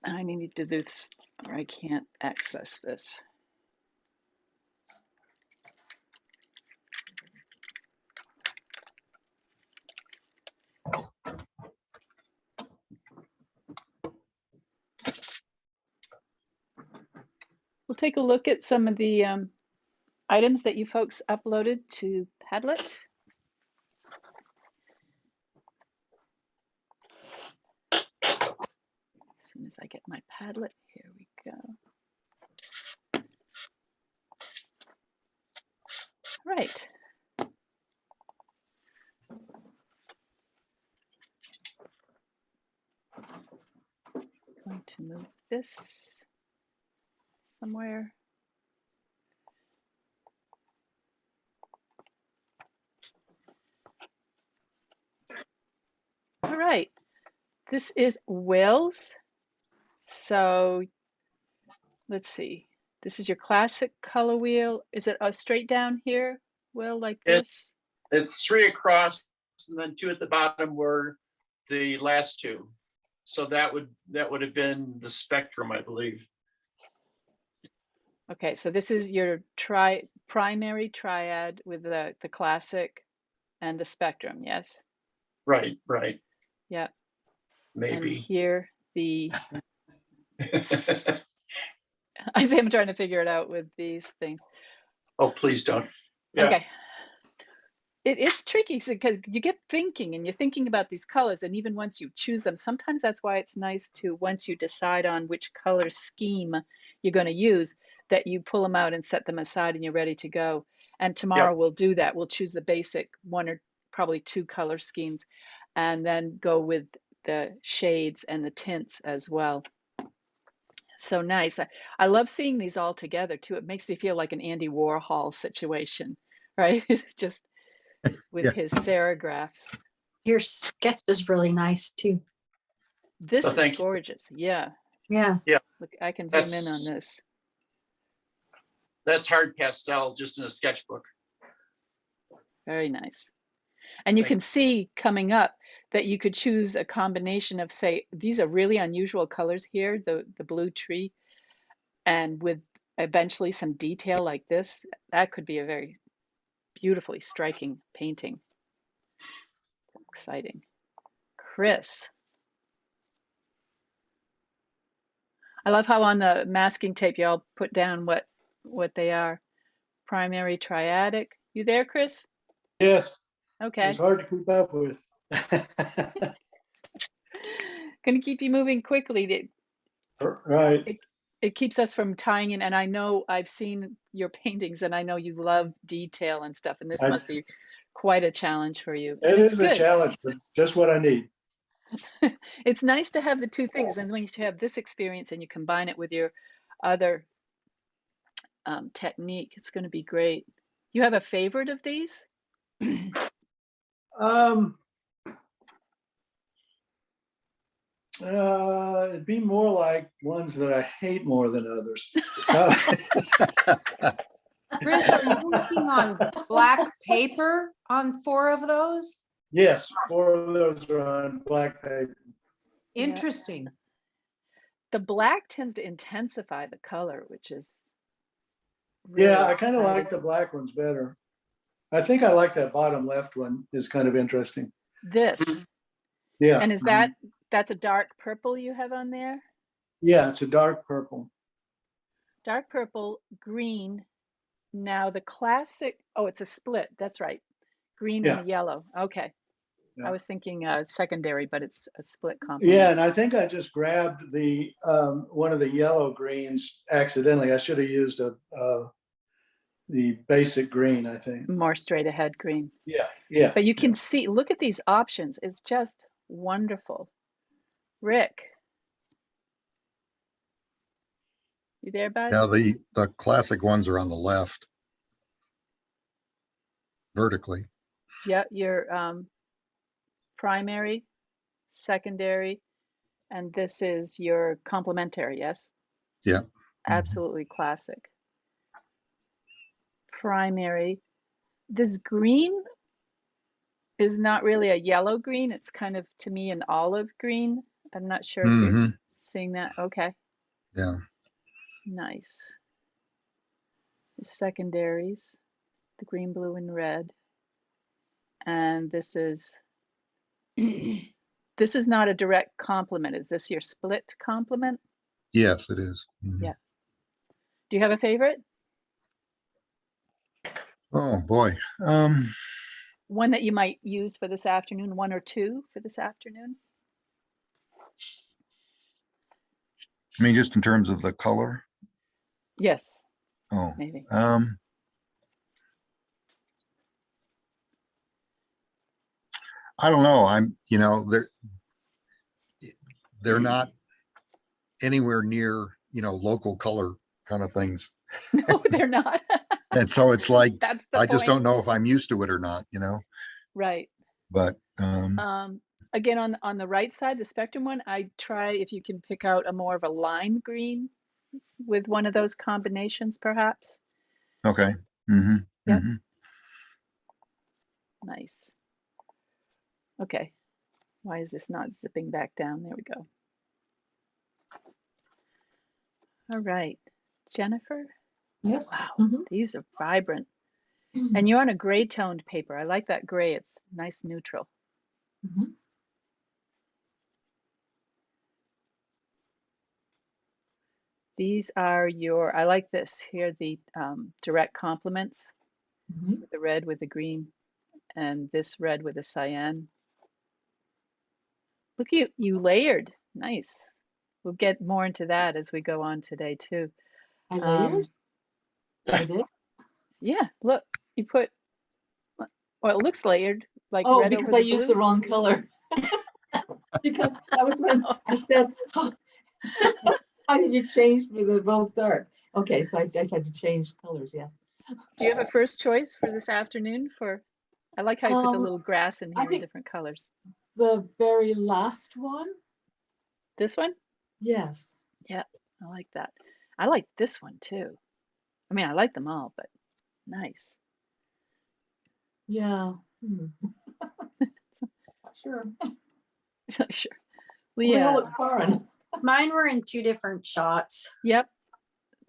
I need to do this, or I can't access this. We'll take a look at some of the items that you folks uploaded to Padlet. As soon as I get my Padlet, here we go. Right. Going to move this somewhere. All right. This is Will's. So let's see. This is your classic color wheel. Is it straight down here, Will, like this? It's 3 across and then 2 at the bottom were the last 2. So that would have been the spectrum, I believe. Okay, so this is your primary triad with the classic and the spectrum, yes? Right. Yeah. Maybe. And here the I see I'm trying to figure it out with these things. Oh, please don't. Yeah. Okay. It's tricky because you get thinking and you're thinking about these colors, and even once you choose them, sometimes that's why it's nice to, once you decide on which color scheme you're going to use, that you pull them out and set them aside and you're ready to go. And tomorrow we'll do that. We'll choose the basic 1 or probably 2 color schemes and then go with the shades and the tints as well. So nice. I love seeing these all together too. It makes me feel like an Andy Warhol situation, right? Just with his serigraphs. Your sketch is really nice too. This is gorgeous. Yeah. Yeah. Look, I can zoom in on this. That's hard pastel just in a sketchbook. Very nice. And you can see coming up that you could choose a combination of, say, these are really unusual colors here, the blue tree, and with eventually some detail like this, that could be a very beautifully striking painting. It's exciting. Chris. I love how on the masking tape you all put down what they are. Primary triadic. You there, Chris? Yes. Okay. It's hard to keep up with. Going to keep you moving quickly. Right. It keeps us from tying in, and I know I've seen your paintings and I know you love detail and stuff, and this must be quite a challenge for you. It is a challenge, but it's just what I need. It's nice to have the two things, and when you have this experience and you combine it with your other technique, it's going to be great. You have a favorite of these? It'd be more like ones that I hate more than others. Chris, are you working on black paper on 4 of those? Yes, 4 of those are on black paper. Interesting. Yeah. The black tends to intensify the color, which is really I kind of like the black ones better. I think I like that bottom left one is kind of interesting. This. Yeah. And is that's a dark purple you have on there? Yeah, it's a dark purple. Dark purple, green. Now the classic, oh, it's a split. That's right. Green and yellow. Okay. I was thinking secondary, but it's a split complement. Yeah, and I think I just grabbed the one of the yellow greens accidentally. I should have used the basic green, I think. More straight ahead green. Yeah. But you can see, look at these options. It's just wonderful. Rick. You there, bud? Yeah, the classic ones are on the left, vertically. Yeah, your primary, secondary, and this is your complementary, yes? Yeah. Absolutely classic. Primary. This green is not really a yellow green. It's kind of, to me, an olive green. I'm not sure if you're seeing that? Okay, Yeah. nice. The secondaries, the green, blue, and red. And this is not a direct complement. Is this your split complement? Yes, it is. Mhm. Yeah. Do you have a favorite? Oh, boy. One that you might use for this afternoon, one or two for this afternoon? I mean, just in terms of the color. Yes, Oh, maybe. I don't know. They're not anywhere near, local color kind of things. No, they're not. And so it's like, That's the I just point. don't know if I'm used to it or not, Right. but, Again, on the right side, the spectrum one, I try if you can pick out a more of a lime green with one of those combinations, perhaps. okay. Mm-hmm. Yep. Mm-hmm. Nice. Okay. Why is this not zipping back down? There we go. All right. Jennifer? Yes. Wow, Mhm. these are vibrant. And you're on a gray toned paper. I like that gray. It's nice neutral. Mhm. These are your, I like this. Here are the direct complements. Mhm. The red with the green and this red with the cyan. Look, you layered. Nice. We'll get more into that as we go on today too. I layered. I did. Yeah, look, you put, well, it looks layered, like Oh, red because over I the used blue. the wrong color. Because that was when I said, oh, how did you change me the both dark? Okay, so I just had to change colors. Yes. Do you have a first choice for this afternoon for, I like how you put the little grass in I here in think different colors. the very last one. This one? Yes. Yeah, I like that. I like this one too. I mean, I like them all, but nice. Yeah. Sure. Sure. Well, they all Leah. look foreign. Mine were in two different shots. Yep.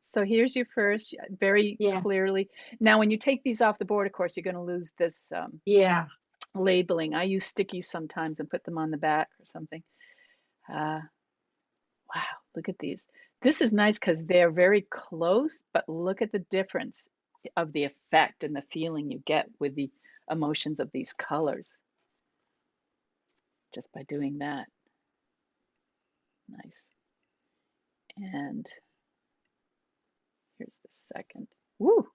So here's your first, very Yeah. clearly. Now, when you take these off the board, of course, you're going to lose this Yeah. labeling. I use stickies sometimes and put them on the back or something. Wow, look at these. This is nice because they're very close, but look at the difference of the effect and the feeling you get with the emotions of these colors just by doing that. Nice. And here's the second. Woo!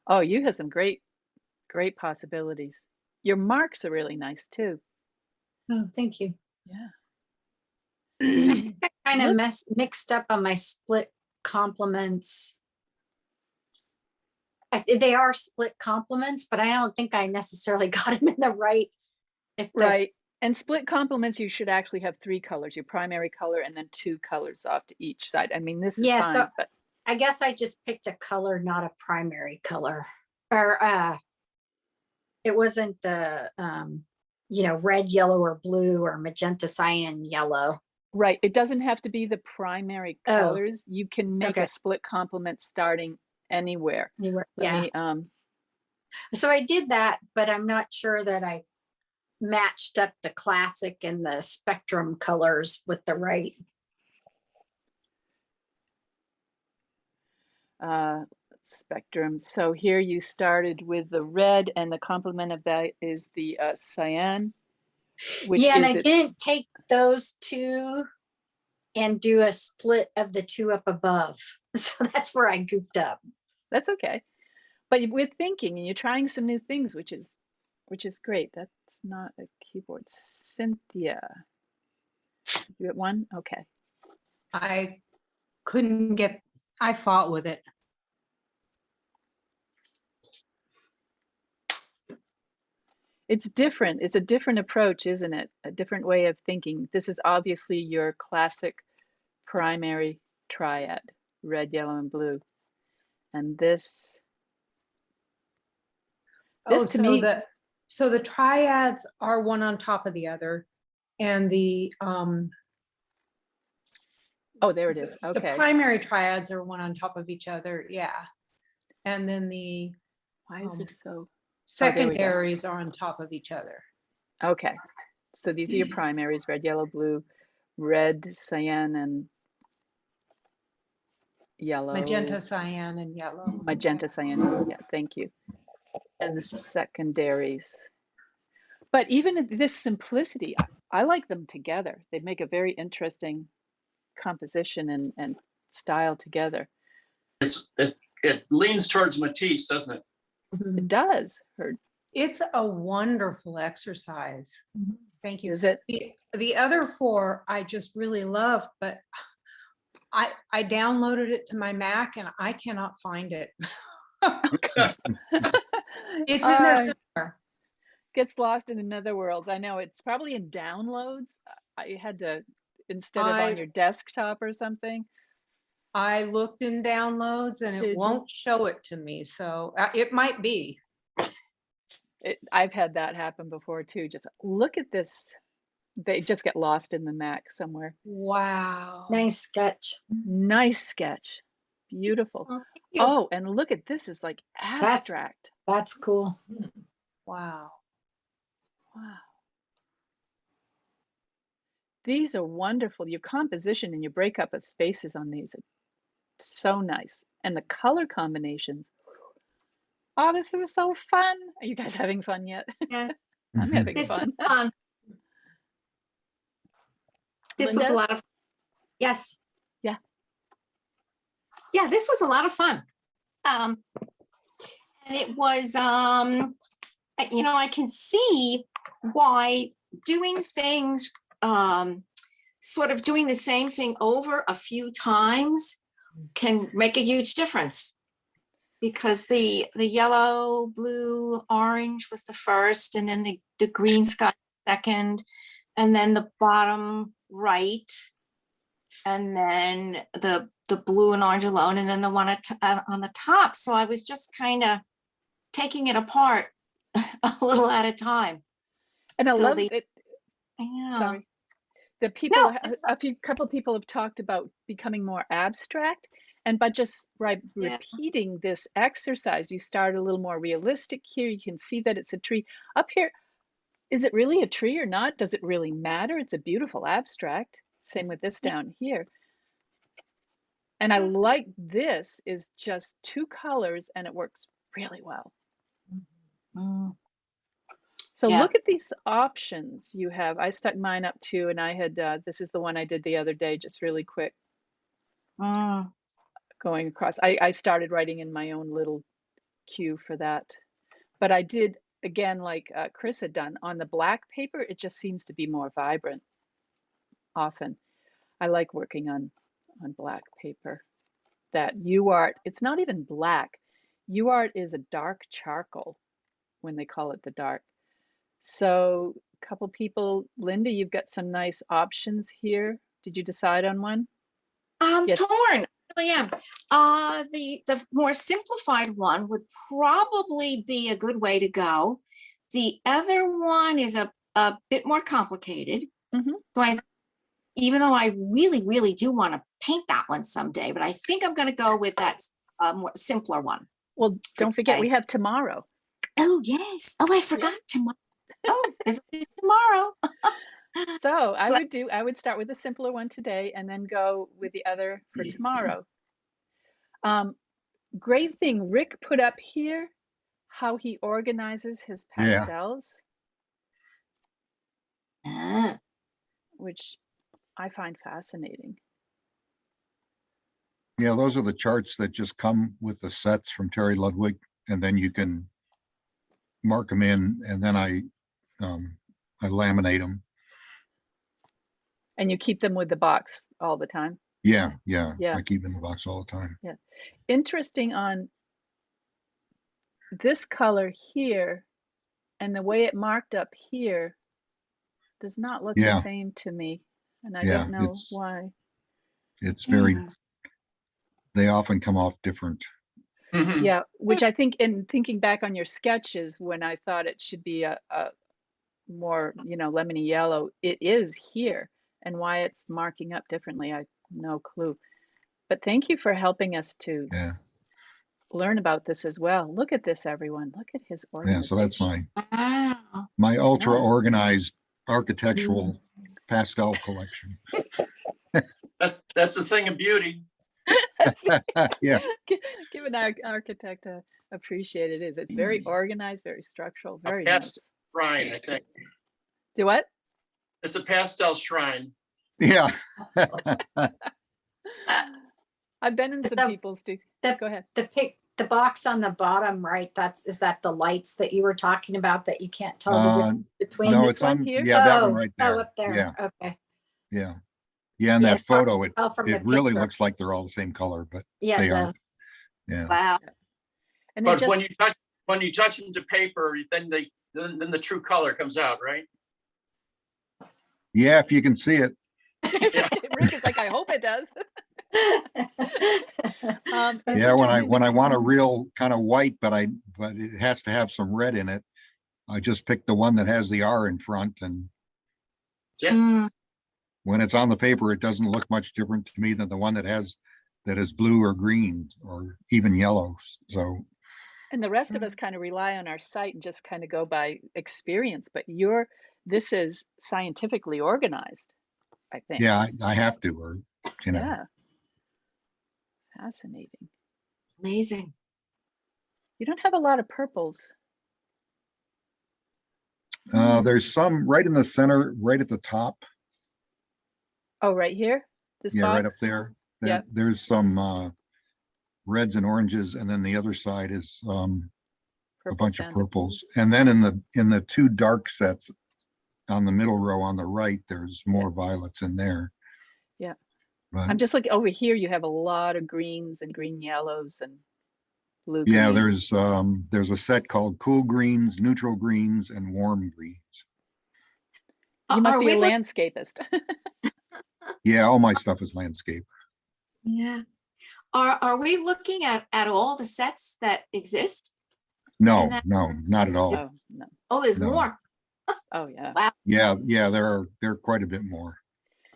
Oh, you have some great possibilities. Your marks are really nice too. Oh, thank you. Yeah. I kind of Look. mixed up on my split compliments. They are split compliments, but I don't think I necessarily got them in the right. Right. And split complements, you should actually have three colors, your primary color and then two colors off to each side. I mean, this is Yeah, fine, so but I guess I just picked a color, not a primary color. Or it wasn't the red, yellow, or blue, or magenta, cyan, yellow. right. It doesn't have to be the primary Oh, colors. You can make okay. a split complement starting anywhere. Anywhere. Let Yeah. me So I did that, but I'm not sure that I matched up the classic and the spectrum colors with the right. spectrum. So here you started with the red and the complement of that is the cyan, which Yeah, and I is its, didn't take those two and do a split of the two up above. So that's where I goofed up. that's okay. But we're thinking and you're trying some new things, which is great. That's not a keyboard. Cynthia. You at one? Okay. I couldn't get, I fought with it. It's different. It's a different approach, isn't it? A different way of thinking. This is obviously your classic primary triad, red, yellow, and blue. And this Oh, to me, so the triads are one on top of the other. And the Oh, there it is. The Okay. primary triads are one on top of each other, yeah. And then the Why is this so? Oh, there we go. secondaries are on top of each other. Okay. So these are your primaries, red, yellow, blue, red, cyan, and yellow. Magenta, cyan, and yellow. Magenta, cyan. Yeah, thank you. And the secondaries. But even in this simplicity, I like them together. They make a very interesting composition and style together. It leans towards Matisse, doesn't it? It does. It's a wonderful exercise. Thank you. Is it? The other four I just really love, but I downloaded it to my Mac and I cannot find it. It's in there somewhere. Gets lost in another world. I know it's probably in downloads. I had to, instead of on your desktop or something. I looked in downloads and Did it you? won't show it to me. So it might be. I've had that happen before too. Just look at this. They just get lost in the Mac somewhere. Wow. Nice sketch. Nice sketch. Beautiful. Oh, thank you. Oh, and look at this is like abstract. That's cool. Wow. Wow. These are wonderful. Your composition and your breakup of spaces on these are so nice. And the color combinations. Oh, this is so fun. Are you guys having fun yet? Yeah. I'm having This was fun. fun. This was a Linda? lot of, yes. Yeah. Yeah, this was a lot of fun. And it was, you know, I can see why doing things, sort of doing the same thing over a few times can make a huge difference. Because the yellow, blue, orange was the first, and then the green sky second, and then the bottom right, and then the blue and orange alone, and then the one on the top. So I was just kind of taking it apart a little at a time. And I So love the- it. Yeah. Sorry. The people, No, couple people have talked about becoming more abstract, and by just Yeah. repeating this exercise, you start a little more realistic here. You can see that it's a tree. Up here, is it really a tree or not? Does it really matter? It's a beautiful abstract. Same with this down here. And I like this is just two colors and it works really well. Mm. So Yeah. look at these options you have. I stuck mine up too, and I had, this is the one I did the other day, just really quick Mm. going across. I started writing in my own little cue for that. But I did, again, like Chris had done, on the black paper, it just seems to be more vibrant often. I like working on black paper. That UArt, it's not even black. UArt is a dark charcoal when they call it the dark. So a couple people, Linda, you've got some nice options here. Did you decide on one? Yes. Torn. I really am. The more simplified one would probably be a good way to go. The other one is a bit more complicated. Mhm. So even though I really, really do want to paint that one someday, but I think I'm going to go with that more simpler one. Well, don't forget, today. we have tomorrow. Oh, yes. Oh, I forgot tomorrow. Oh, this is tomorrow. So I So- would start with the simpler one today and then go with the other for tomorrow. Great thing Rick put up here, how he organizes his Yeah. pastels, Ah, which I find fascinating. Yeah, those are the charts that just come with the sets from Terry Ludwig, and then you can mark them in, and then I laminate them. And you keep them with the box all the time. Yeah. Yeah. I keep in the box all the time. Interesting on this color here and the way it marked up here does not look the Yeah. same to me. And I Yeah, don't know it's- why. It's very, Yeah. they often come off different. Mhm. Yeah, which I think in thinking back on your sketches, when I thought it should be a more, lemony yellow, it is here. And why it's marking up differently, I No clue. But thank you for helping us to Yeah, learn about this as well. Look at this, everyone. Look at his yeah. So that's organization. Wow. my ultra Yeah. organized architectural pastel collection. That's a thing of beauty. Yeah, Give an architect appreciate it is. It's very organized, very structural, A very nice. pastel shrine, I think. Do what? It's a pastel shrine. yeah. I've been in some So people's too. the, Go ahead. the box on the bottom right, is that the lights that you were talking about that you can't tell the difference between? No, this it's one on, here? yeah, that one Oh, right oh, there. up there. Yeah, Okay. yeah. Yeah, in Yeah, that it's hard photo, to tell from it the really picture. looks like they're all the same color, but Yeah, they it aren't. does. Yeah. Wow. And they But just when you touch them to paper, then then the true color comes out, right? Yeah, if you can see it. Rick is like, I hope it does. It's Yeah, when I interesting that- want a real kind of white, but it has to have some red in it. I just pick the one that has the R in front, and Yeah. Mm, when it's on the paper, it doesn't look much different to me than the one that is blue or green or even yellow. So And the rest of us kind of rely on our site and just kind of go by experience, but this is scientifically organized, I think. yeah, I have to, or Yeah. Fascinating. amazing. You don't have a lot of purples. There's some right in the center, right at the top. Oh, right here? This Yeah, right up box? there. Yeah. There's some reds and oranges, and then the other side is a Purple bunch of sand. purples. And then in the two dark sets on the middle row on the right, there's more violets in there. Yeah. But I'm just looking over here. You have a lot of greens and green yellows and blue yeah, greens. there's a set called cool greens, neutral greens, and warm greens. You must Are be a we look- landscapist. Yeah, all my stuff is landscape. Yeah. Are we looking at all the sets that exist? No, And that- no, not at all. Oh, no. Oh, there's No. more. Oh, yeah. Yeah, there are quite a bit more.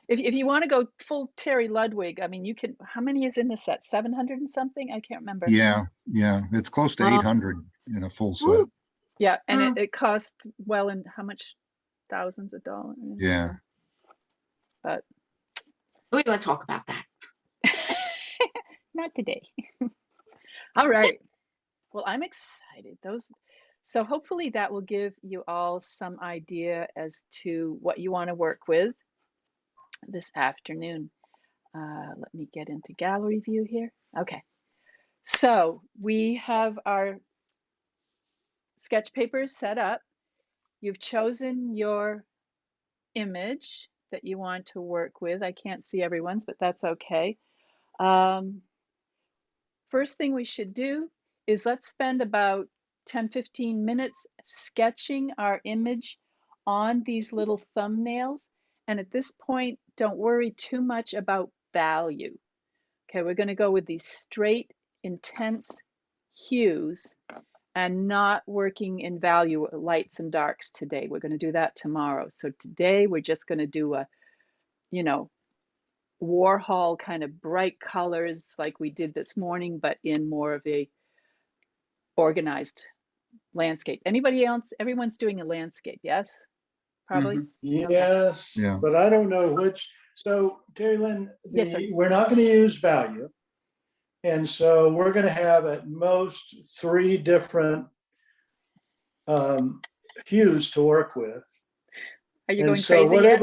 If you want to go full Terry Ludwig, I mean, you can, how many is in the set? 700 and something? I can't remember. Yeah, it's close to Wow. 800 in a full set. Woo. Yeah. And Mm. it costs well in how much? Thousands of dollars. Yeah. But We're going to talk about that. not today. All right. Well, I'm excited. So hopefully that will give you all some idea as to what you want to work with this afternoon. Let me get into gallery view here. Okay. So we have our sketch papers set up. You've chosen your image that you want to work with. I can't see everyone's, but that's okay. First thing we should do is let's spend about 10-15 minutes sketching our image on these little thumbnails. And at this point, don't worry too much about value. Okay, we're going to go with these straight, intense hues and not working in value lights and darks today. We're going to do that tomorrow. So today we're just going to do a, Warhol kind of bright colors like we did this morning, but in more of a organized landscape. Anybody else? Everyone's doing a landscape, yes? Probably? Mhm. Yes, Yeah. but I don't know which. So Terry Lynn, Yes, sir. we're not going to use value. And so we're going to have at most 3 different hues to work with. Are you And going so crazy yet?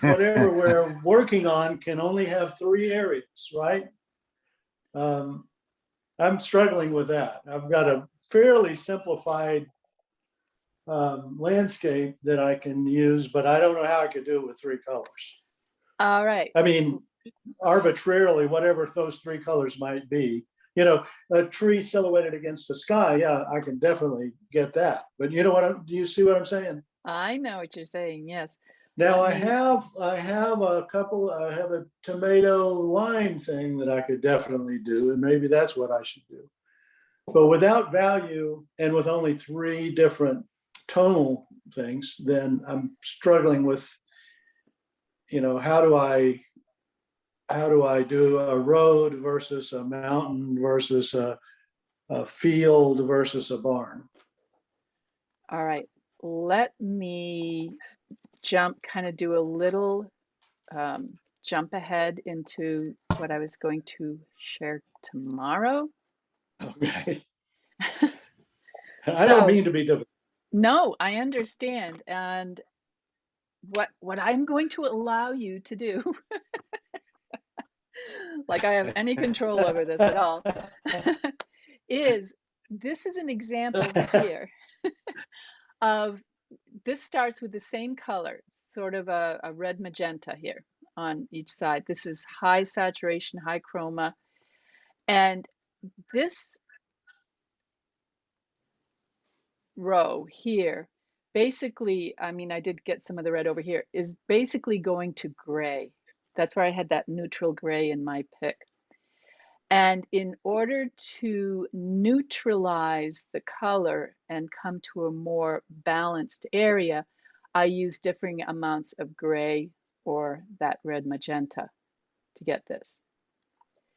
whatever we're working on can only have 3 areas, right? I'm struggling with that. I've got a fairly simplified landscape that I can use, but I don't know how I could do it with 3 colors. All right. I mean, arbitrarily, whatever those 3 colors might be. A tree silhouetted against the sky, yeah, I can definitely get that. But do you see what I'm saying? I know what you're saying, yes. Now Let I me- have I have a tomato lime thing that I could definitely do, and maybe that's what I should do. But without value and with only 3 different tonal things, then I'm struggling with, how do I how do I do a road versus a mountain versus a field versus a barn? All right, let me kind of do a little jump ahead into what I was going to share tomorrow. Okay. I don't mean to be difficult. No, I understand. And what I'm going to allow you to do, like I have any control over this at all, is this is an example here of this starts with the same color, sort of a red magenta here on each side. This is high saturation, high chroma. And this row here, basically, I mean, I did get some of the red over here, is basically going to gray. That's where I had that neutral gray in my pick. And in order to neutralize the color and come to a more balanced area, I use differing amounts of gray or that red magenta to get this.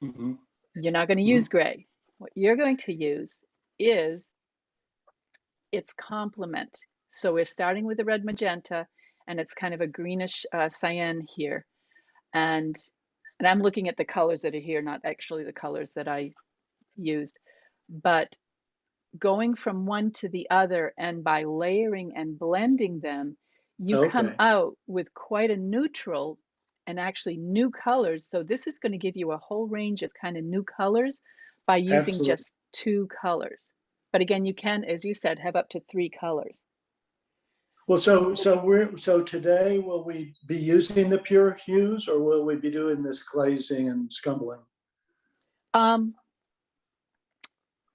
Mhm. You're not going to use gray. What you're going to use is its complement. So we're starting with the red magenta, and it's kind of a greenish cyan here. And I'm looking at the colors that are here, not actually the colors that I used. But going from one to the other and by layering and blending them, you come Okay, out with quite a neutral and actually new colors. So this is going to give you a whole range of kind of new colors by using absolutely. just 2 colors. But again, you can, as you said, have up to 3 colors. Well, so today, will we be using the pure hues or will we be doing this glazing and scumbling? Um,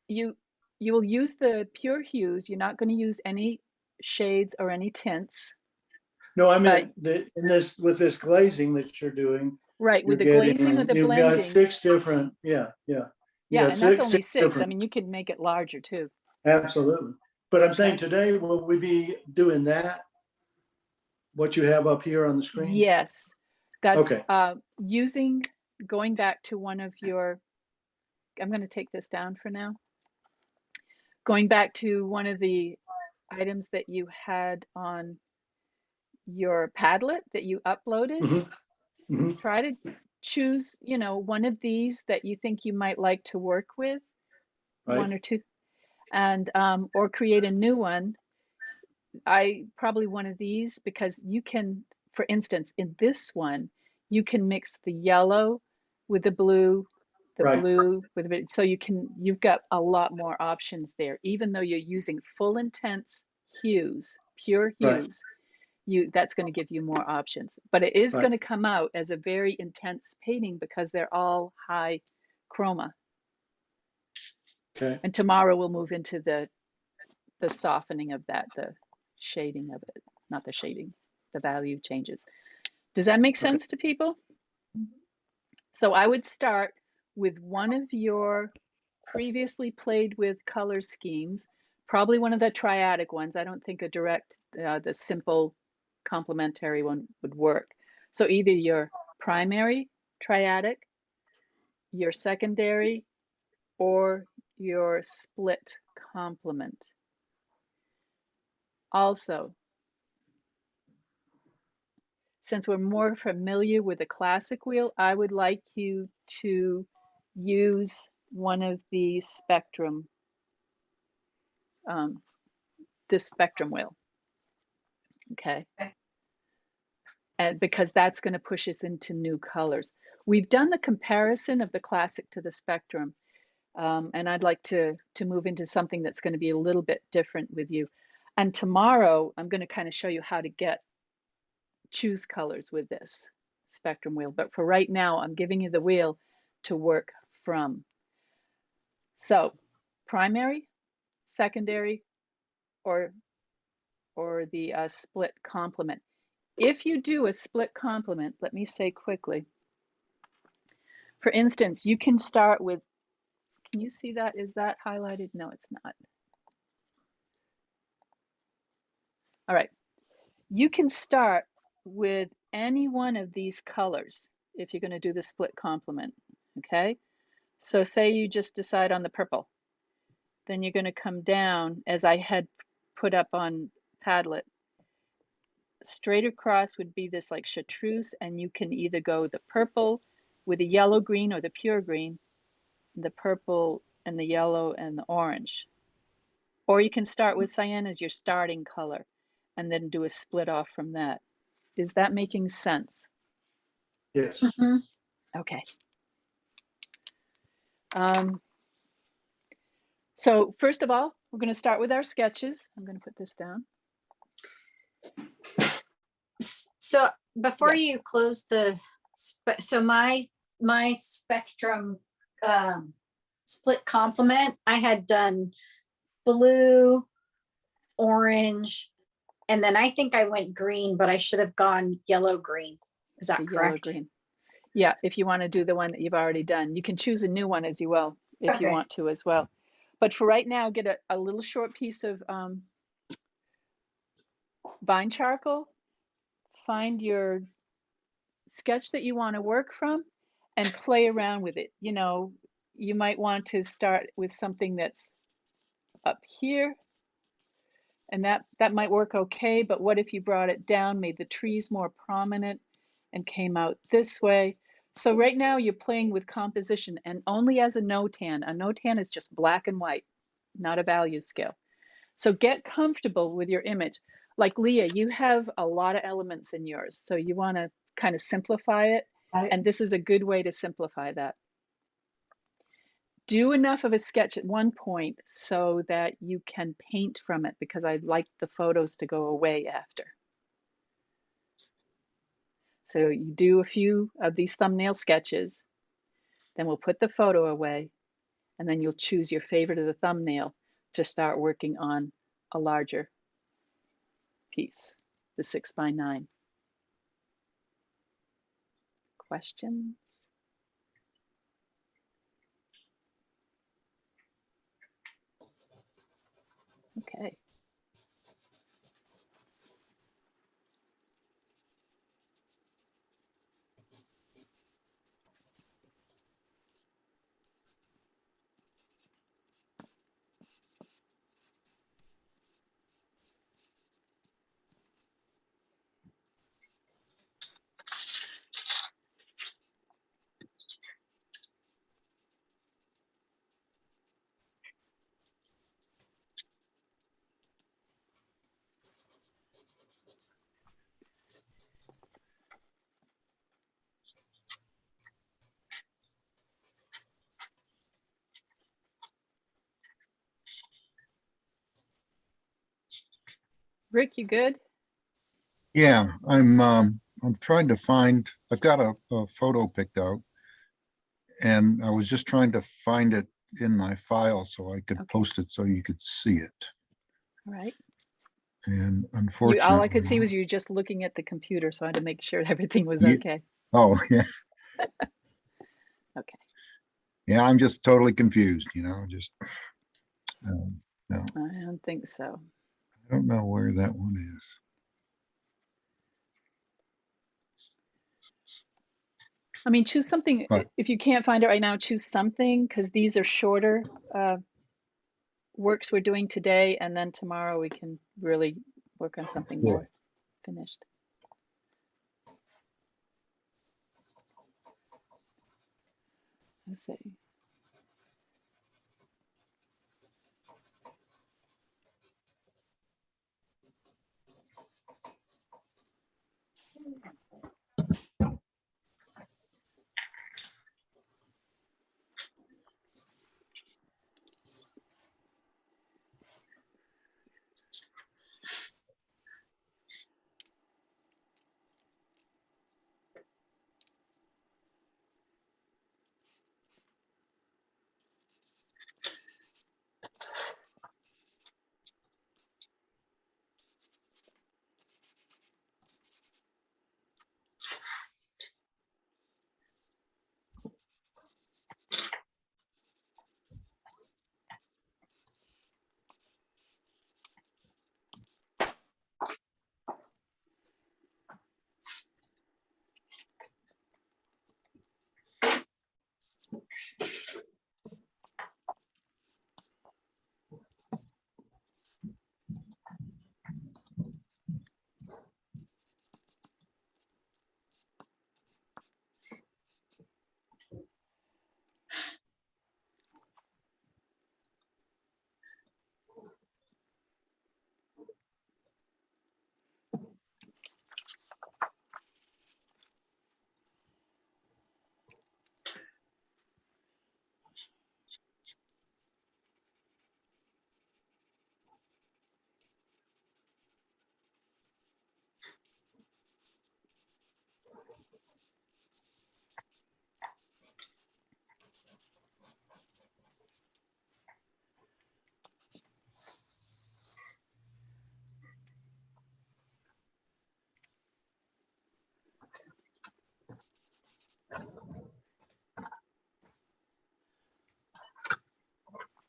you will use the pure hues. You're not going to use any shades or any tints. No, I But meant that in this, with this glazing that you're doing, right, you're with the glazing or getting, the you've got blending, 6 different, yeah. You yeah, got and that's only six 6. I different, mean, you can make it larger too. absolutely. But I'm saying Okay. today, will we be doing that? What you have up here on the screen? Yes, that's Okay, going back to one of your, I'm going to take this down for now. Going back to one of the items that you had on your Padlet that you uploaded, try to choose, one of these that you think you might like to work with, right, one or two, and or create a new one. I probably one of these because you can, for instance, in this one, you can mix the yellow with the blue right, with the, so you've got a lot more options there. Even though you're using full intense hues, pure right, hues, that's going to give you more options. But it is right, going to come out as a very intense painting because they're all high chroma. okay. And tomorrow we'll move into the softening of that, the shading of it, not the shading, the value changes. Does that make Okay. sense to people? So I would start with one of your previously played with color schemes, probably one of the triadic ones. I don't think a direct, the simple complementary one would work. So either your primary triadic, your secondary, or your split complement. Also, since we're more familiar with the classic wheel, I would like you to use one of the spectrum, this spectrum wheel, okay? And because that's going to push us into new colors. We've done the comparison of the classic to the spectrum, and I'd like to move into something that's going to be a little bit different with you. And tomorrow, I'm going to kind of show you how to choose colors with this spectrum wheel. But for right now, I'm giving you the wheel to work from. So primary, secondary, or the split complement. If you do a split complement, let me say quickly, for instance, you can start with, can you see that? Is that highlighted? No, it's not. All right. You can start with any one of these colors. if you're going to do the split complement. Okay, so say you just decide on the purple, then you're going to come down as I had put up on Padlet. Straight across would be this like chartreuse, and you can either go the purple with the yellow green or the pure green, the purple and the yellow and the orange. Or you can start with cyan as your starting color and then do a split off from that. Is that making sense? Yes. Mhm. Okay. So first of all, we're going to start with our sketches. I'm going to put this down. So before Yes. you close the, so my spectrum split complement, I had done blue, orange, and then I think I went green, but I should have gone yellow green. Is that The yellow correct? green. Yeah, if you want to do the one that you've already done, you can choose a new one as you will, if you Okay. want to as well. But for right now, get a little short piece of vine charcoal, find your sketch that you want to work from, and play around with it. You know, you might want to start with something that's up here, and that might work okay, but what if you brought it down, made the trees more prominent, and came out this way? So right now you're playing with composition, and only as a no-tan. A no-tan is just black and white, not a value scale. So get comfortable with your image. Like Leah, you have a lot of elements in yours, so you want to kind of simplify it, and this is a good way to simplify that. Do enough of a sketch at one point so that you can paint from it, because I like the photos to go away after. So you do a few of these thumbnail sketches, then we'll put the photo away, and then you'll choose your favorite of the thumbnail to start working on a larger piece, the 6x9. Questions? Okay. Rick, you good? Yeah, I'm trying to find, I've got a photo picked out, and I was just trying to find it in my file so I could Okay. post it so you could see it. All right. And All I could see unfortunately, was you just looking at the computer, so I had to make sure everything was yeah, okay. oh, yeah, Okay. yeah, I'm just totally confused, you know, just, no, I don't think so. I don't know where that one is. I mean, choose something. But If you can't find it right now, choose something, because these are shorter works we're doing today, and then tomorrow we can really work on something yeah, more finished. Let's see.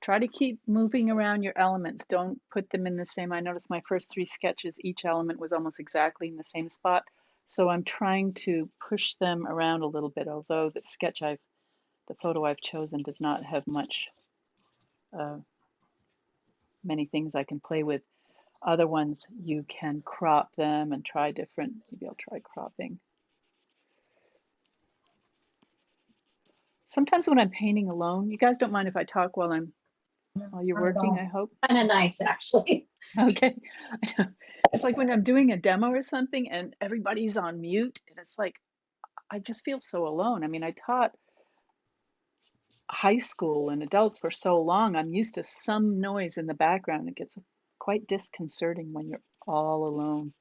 Try to keep moving around your elements. Don't put them in the same. I noticed my first 3 sketches, each element was almost exactly in the same spot. So I'm trying to push them around a little bit, although the photo I've chosen does not have many things I can play with. Other ones, you can crop them and try different. Maybe I'll try cropping. Sometimes when I'm painting alone, you guys don't mind if I talk while you're Not at working, all. I hope. Kind of nice, actually. Okay. It's like when I'm doing a demo or something and everybody's on mute, and it's like, I just feel so alone. I mean, I taught high school and adults for so long, I'm used to some noise in the background. It gets quite disconcerting when you're all alone.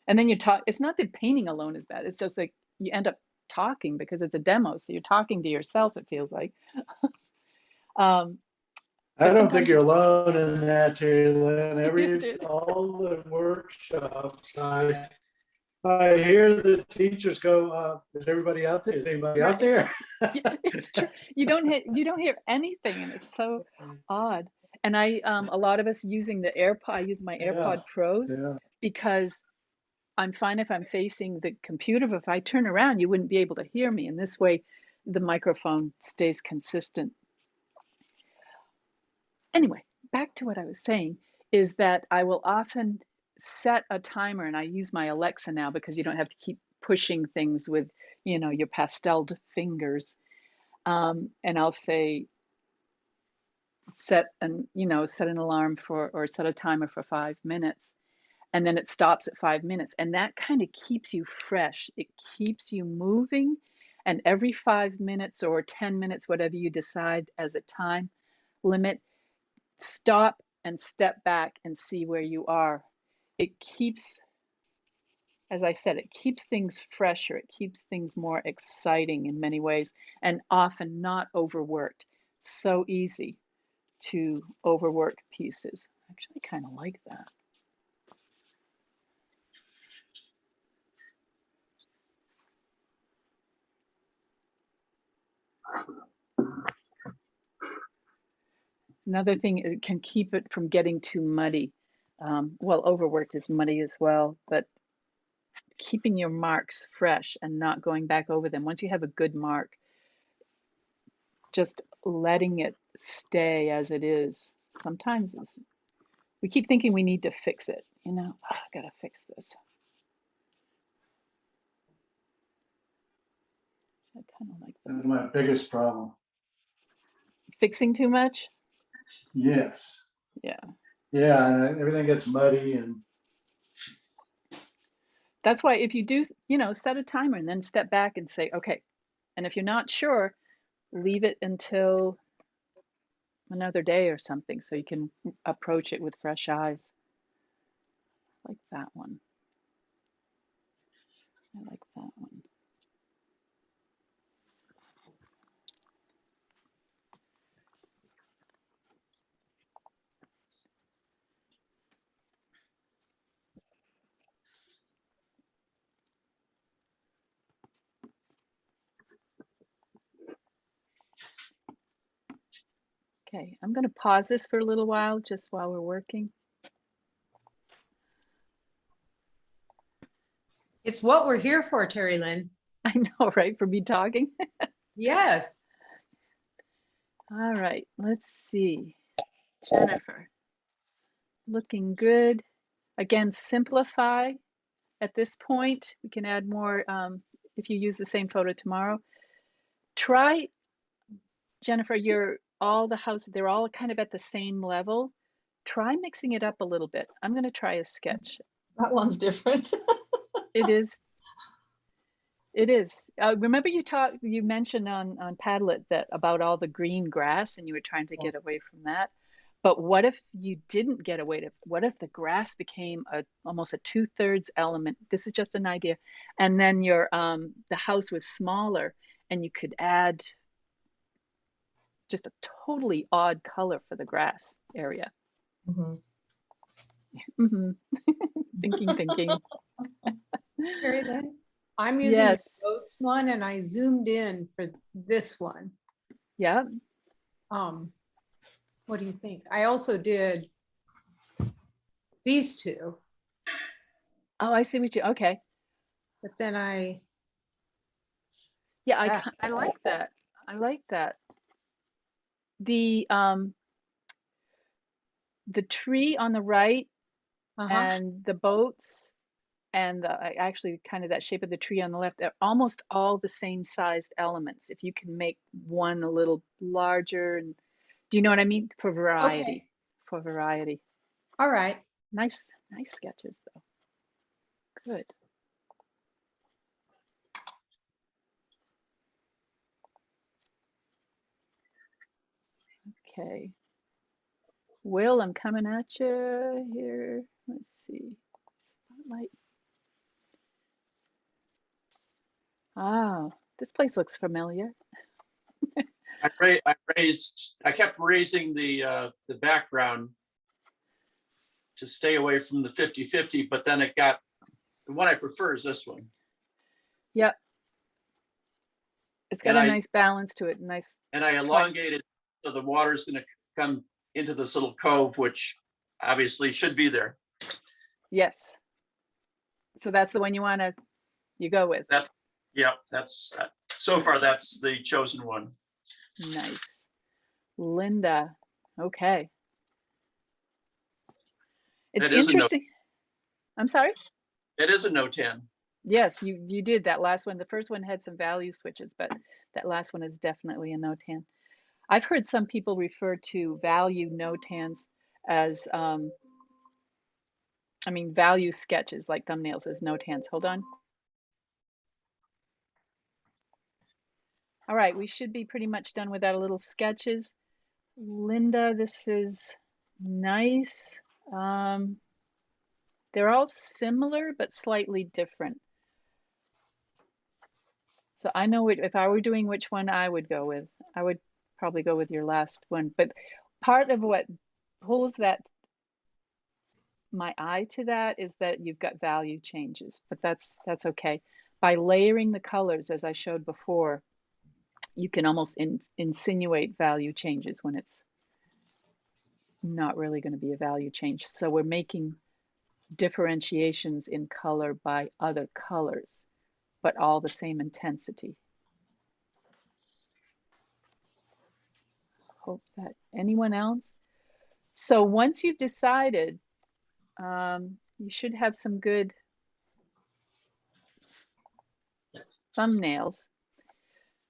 And then you talk, it's not that painting alone is bad, it's just like you end up talking because it's a demo. So you're talking to yourself, it feels like. I But don't think sometimes you're alone in that, Terry Lynn. All the workshops, I hear the teachers go, is everybody out there? Is anybody out there? it's true. You don't hear anything, and it's so odd. And a lot of us using the AirPod, I use my Yeah, AirPod Pros yeah. because I'm fine if I'm facing the computer, but if I turn around, you wouldn't be able to hear me. And this way, the microphone stays consistent. Anyway, back to what I was saying is that I will often set a timer, and I use my Alexa now because you don't have to keep pushing things with, your pasteled fingers. And I'll say, set an alarm or set a timer for 5 minutes. And then it stops at 5 minutes. And that kind of keeps you fresh. It keeps you moving. And every 5 minutes or 10 minutes, whatever you decide as a time limit, stop and step back and see where you are. It keeps, as I said, it keeps things fresher. It keeps things more exciting in many ways and often not overworked. It's so easy to overwork pieces. I actually kind of like that. Another thing, it can keep it from getting too muddy. Well, overworked is muddy as well, but keeping your marks fresh and not going back over them. Once you have a good mark, just letting it stay as it is. Sometimes we keep thinking we need to fix it. I gotta fix this. I kind of like that. That's my biggest problem. Fixing too much? Yes. Yeah. Yeah, and everything gets muddy and That's why if you do, set a timer and then step back and say, okay. And if you're not sure, leave it until another day or something so you can approach it with fresh eyes. I like that one. I like that one. Okay, I'm going to pause this for a little while, just while we're working. It's what we're here for, Terry Lynn. I know, right? For me talking. Yes. All right, let's see. Jennifer, looking good. Again, simplify at this point. We can add more if you use the same photo tomorrow. Try, Jennifer, all the houses, they're all kind of at the same level. Try mixing it up a little bit. I'm going to try a sketch. That one's different. It is. It is. Remember you mentioned on Padlet that about all the green grass and you were trying to get away from that. But what if you didn't get away to, what if the grass became almost a 2/3 element? This is just an idea. And then the house was smaller and you could add just a totally odd color for the grass area. Mhm. Thinking. Terry Lynn, I'm using Yes. the goats one and I zoomed in for this one. Yeah. What do you think? I also did these two, Oh, I see what you, okay. but then Yeah, Yeah. I like that. I like that. The tree on the right uh-huh. and the boats and actually kind of that shape of the tree on the left are almost all the same sized elements. If you can make one a little larger, and do you know what I mean? For variety. Okay. For variety. All right. Nice sketches though. Good. Okay. Will, I'm coming at you here. Let's see. Spotlight. Ah, this place looks familiar. I kept raising the background to stay away from the 50-50, but then it got, the one I prefer is this one. Yep. It's got And a I- nice balance to it. Nice. And I elongated so the water's going to come into this little cove, which obviously should be there. Yes. So that's the one you go with. Yeah, that's so far that's the chosen one. Nice. Linda. Okay. It's That is a no. interesting. I'm sorry? It is a no 10. Yes, you did that last one. The first one had some value switches, but that last one is definitely a no-tan. I've heard some people refer to value no-tans as, value sketches like thumbnails as no-tans. Hold on. All right, we should be pretty much done with our little sketches. Linda, this is nice. They're all similar, but slightly different. So I know if I were doing which one I would go with. I would probably go with your last one. But part of what pulls my eye to that is that you've got value changes, but that's okay. By layering the colors, as I showed before, you can almost insinuate value changes when it's not really going to be a value change. So we're making differentiations in color by other colors, but all the same intensity. Hope that anyone else? So once you've decided, you should have some good thumbnails.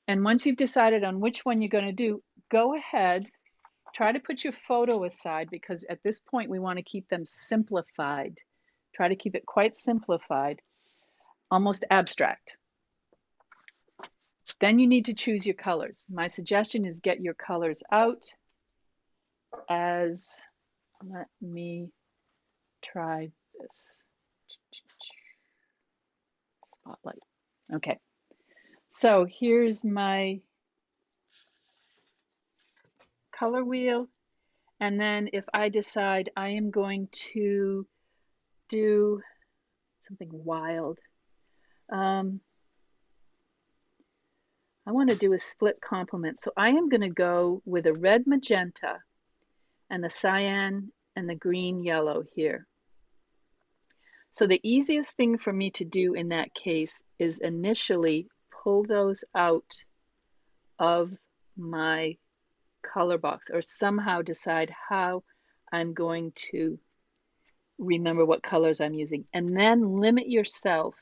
And once you've decided on which one you're going to do, go ahead, try to put your photo aside, because at this point we want to keep them simplified. Try to keep it quite simplified, almost abstract. Then you need to choose your colors. My suggestion is get your colors out as, let me try this. Spotlight. Okay. So here's my color wheel. And then if I decide I am going to do something wild, I want to do a split complement. So I am going to go with a red magenta and the cyan and the green yellow here. So the easiest thing for me to do in that case is initially pull those out of my color box, or somehow decide how I'm going to remember what colors I'm using, and then limit yourself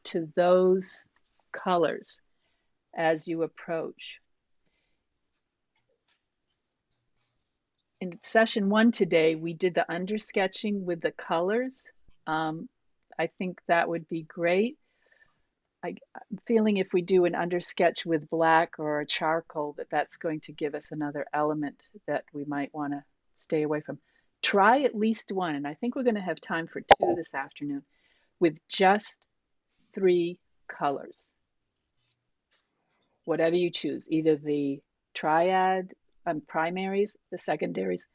to those colors as you approach. In session 1 today, we did the undersketching with the colors. I think that would be great. I'm feeling if we do an undersketch with black or a charcoal, that's going to give us another element that we might want to stay away from. Try at least one, and I think we're going to have time for 2 this afternoon, with just 3 colors. Whatever you choose, either the triad primaries, the secondaries,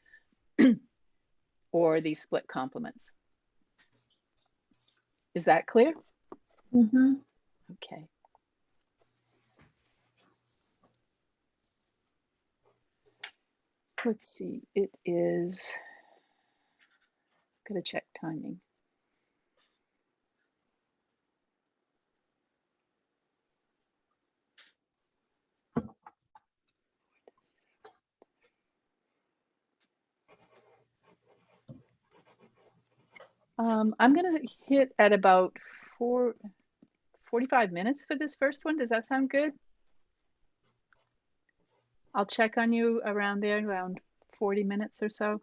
or the split complements. Is that clear? Mm-hmm. Okay. Let's see, it is, gotta check timing. I'm gonna hit at about 45 minutes for this first one. Does that sound good? I'll check on you around there, around 40 minutes or so.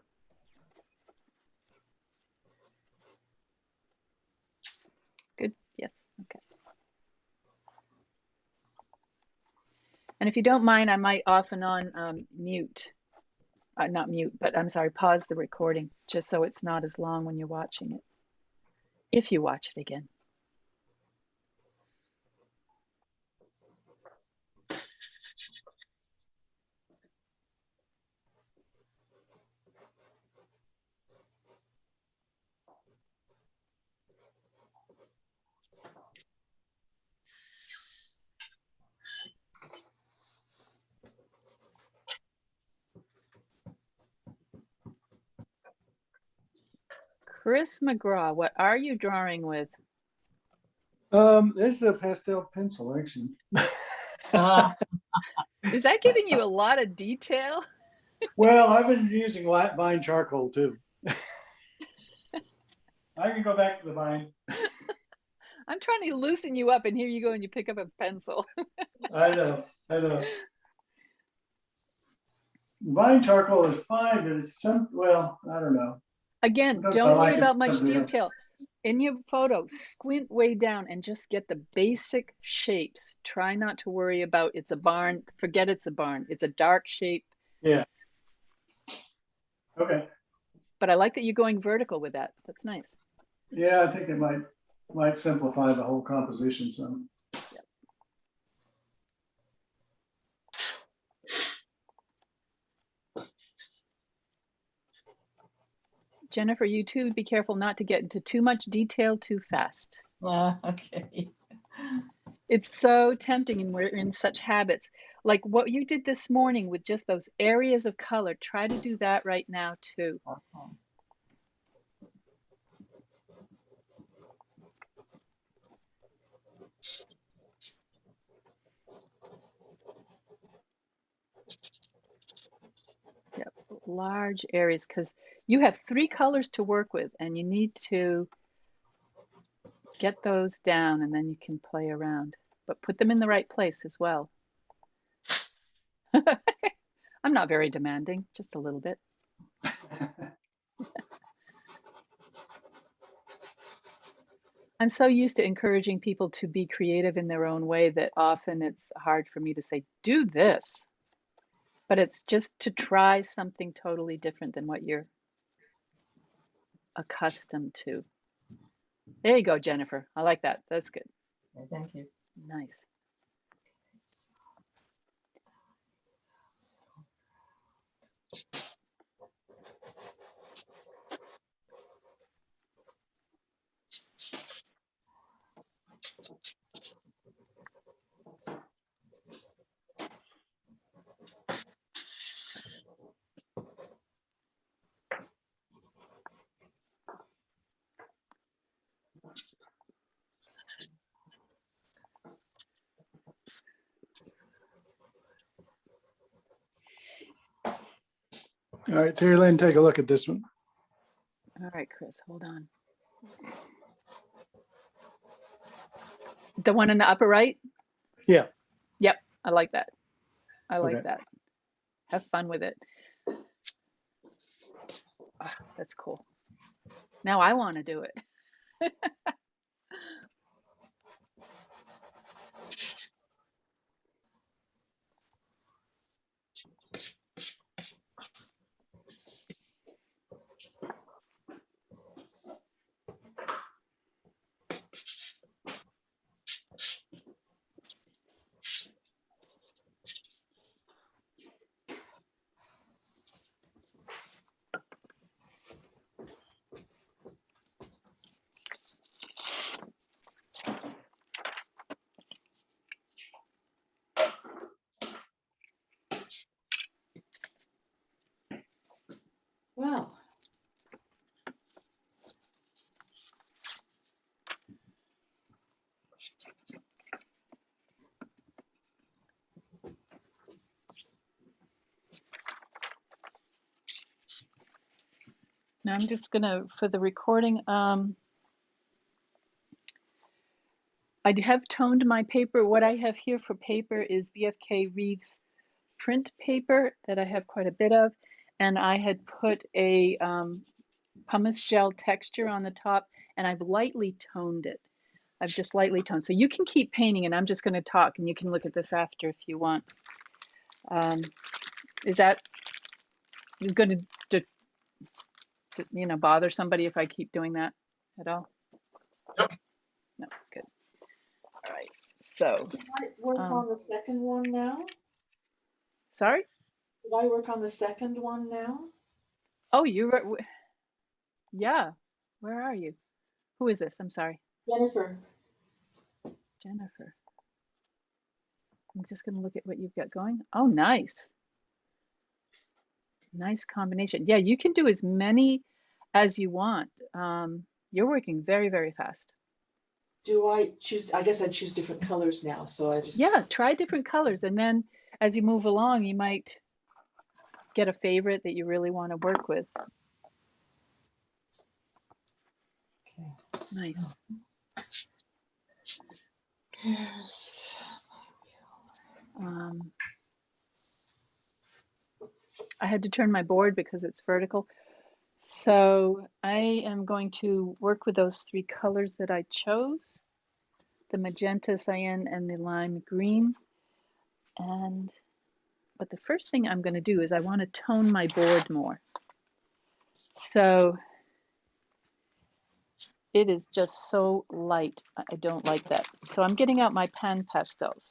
Good, yes, okay. And if you don't mind, I might off and on mute, not mute, but I'm sorry, pause the recording, just so it's not as long when you're watching it, if you watch it again. Chris McGraw, what are you drawing with? This is a pastel pencil, actually. Is that giving you a lot of detail? Well, I've been using vine charcoal too. I can go back to the vine. I'm trying to loosen you up, and here you go and you pick up a pencil. I know. Vine charcoal is fine, but it's well, I don't know. Again, I don't worry like it about much something else. detail. In your photo, squint way down and just get the basic shapes. Try not to worry about it's a barn. Forget it's a barn. It's a dark shape. Yeah. Okay. But I like that you're going vertical with that. That's nice. Yeah, I think it might simplify the whole composition some. Yep. Jennifer, you too, be careful not to get into too much detail too fast. Okay. It's so tempting, and we're in such habits. Like what you did this morning with just those areas of color, try to do that right now too. Yep, large areas, because you have 3 colors to work with, and you need to get those down, and then you can play around. But put them in the right place as well. I'm not very demanding, just a little bit. I'm so used to encouraging people to be creative in their own way that often it's hard for me to say, do this. But it's just to try something totally different than what you're accustomed to. There you go, Jennifer. I like that. That's good. Thank you. Nice. All right, Terry Lynn, take a look at this one. All right, Chris, hold on. The one in the upper right? Yeah. Yep, I like that. I like Okay. that. Have fun with it. Oh, that's cool. Now I want to do it. Now I'm just gonna, for the recording, I have toned my paper. What I have here for paper is BFK Reeves print paper that I have quite a bit of. And I had put a pumice gel texture on the top, and I've lightly toned it. I've just lightly toned. So you can keep painting, and I'm just going to talk, and you can look at this after if you want. Is going to, you know, bother somebody if I keep doing that at all? Yep. No, good. All right. So, Can I work on the second one now? sorry? Did I work on the second one now? Oh, yeah. Where are you? Who is this? I'm sorry. Jennifer, Jennifer. I'm just going to look at what you've got going. Oh, nice. Nice combination. Yeah, you can do as many as you want. You're working very, very fast. do I choose, I guess I choose different colors now, so I just. Yeah, try different colors. And then as you move along, you might get a favorite that you really want to work with. Okay. Nice. Yes. I had to turn my board because it's vertical. So I am going to work with those three colors that I chose, the magenta, cyan, and the lime green. But the first thing I'm going to do is I want to tone my board more. So it is just so light. I don't like that. So I'm getting out my pan pastels.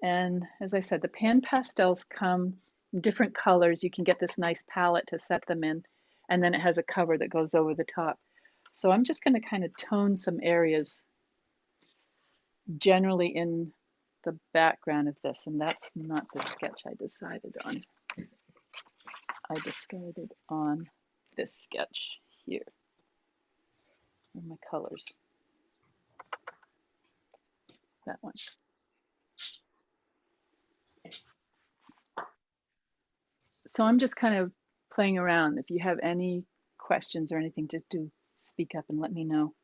And as I said, the pan pastels come in different colors. You can get this nice palette to set them in. And then it has a cover that goes over the top. So I'm just going to kind of tone some areas generally in the background of this. And that's not the sketch I decided on. I decided on this sketch here. And my colors. That one. So I'm just kind of playing around. If you have any questions or anything, just do speak up and let me know.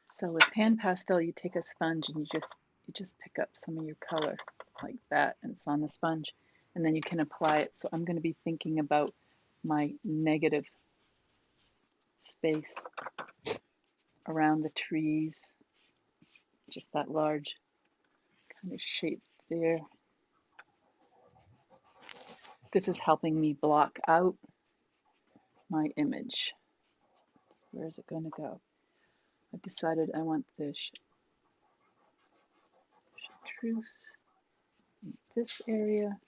So with pan pastel, you take a sponge and you just pick up some of your color like that, and it's on the sponge, and then you can apply it. So I'm going to be thinking about my negative space around the trees, just that large kind of shape there. This is helping me block out my image. Where is it going to go? I've decided I want the chartreuse in this area.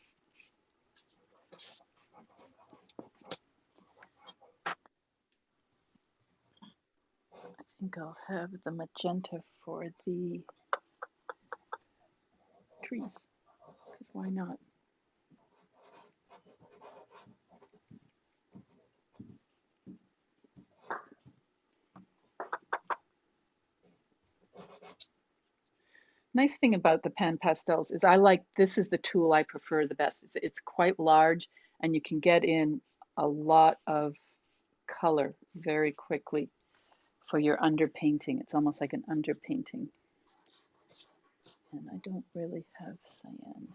I think I'll have the magenta for the trees, because why not? Nice thing about the pan pastels is this is the tool I prefer the best. It's quite large and you can get in a lot of color very quickly for your underpainting. It's almost like an underpainting. And I don't really have cyan.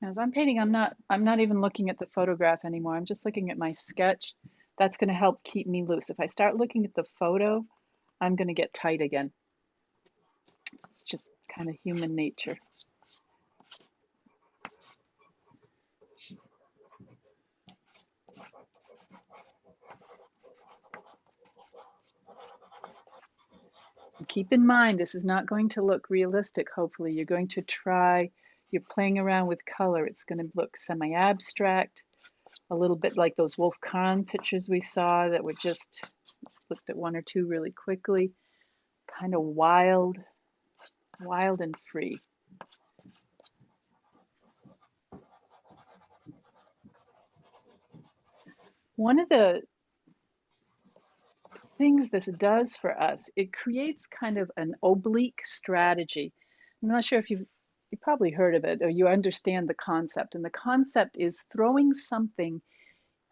As I'm painting, I'm not even looking at the photograph anymore. I'm just looking at my sketch. That's going to help keep me loose. If I start looking at the photo, I'm going to get tight again. It's just kind of human nature. Keep in mind, this is not going to look realistic, hopefully. You're going to try, you're playing around with color. It's going to look semi-abstract, a little bit like those Wolf Kahn pictures we saw that were just, looked at one or two really quickly, kind of wild and free. One of the things this does for us, it creates kind of an oblique strategy. I'm not sure if you probably heard of it or you understand the concept. And the concept is throwing something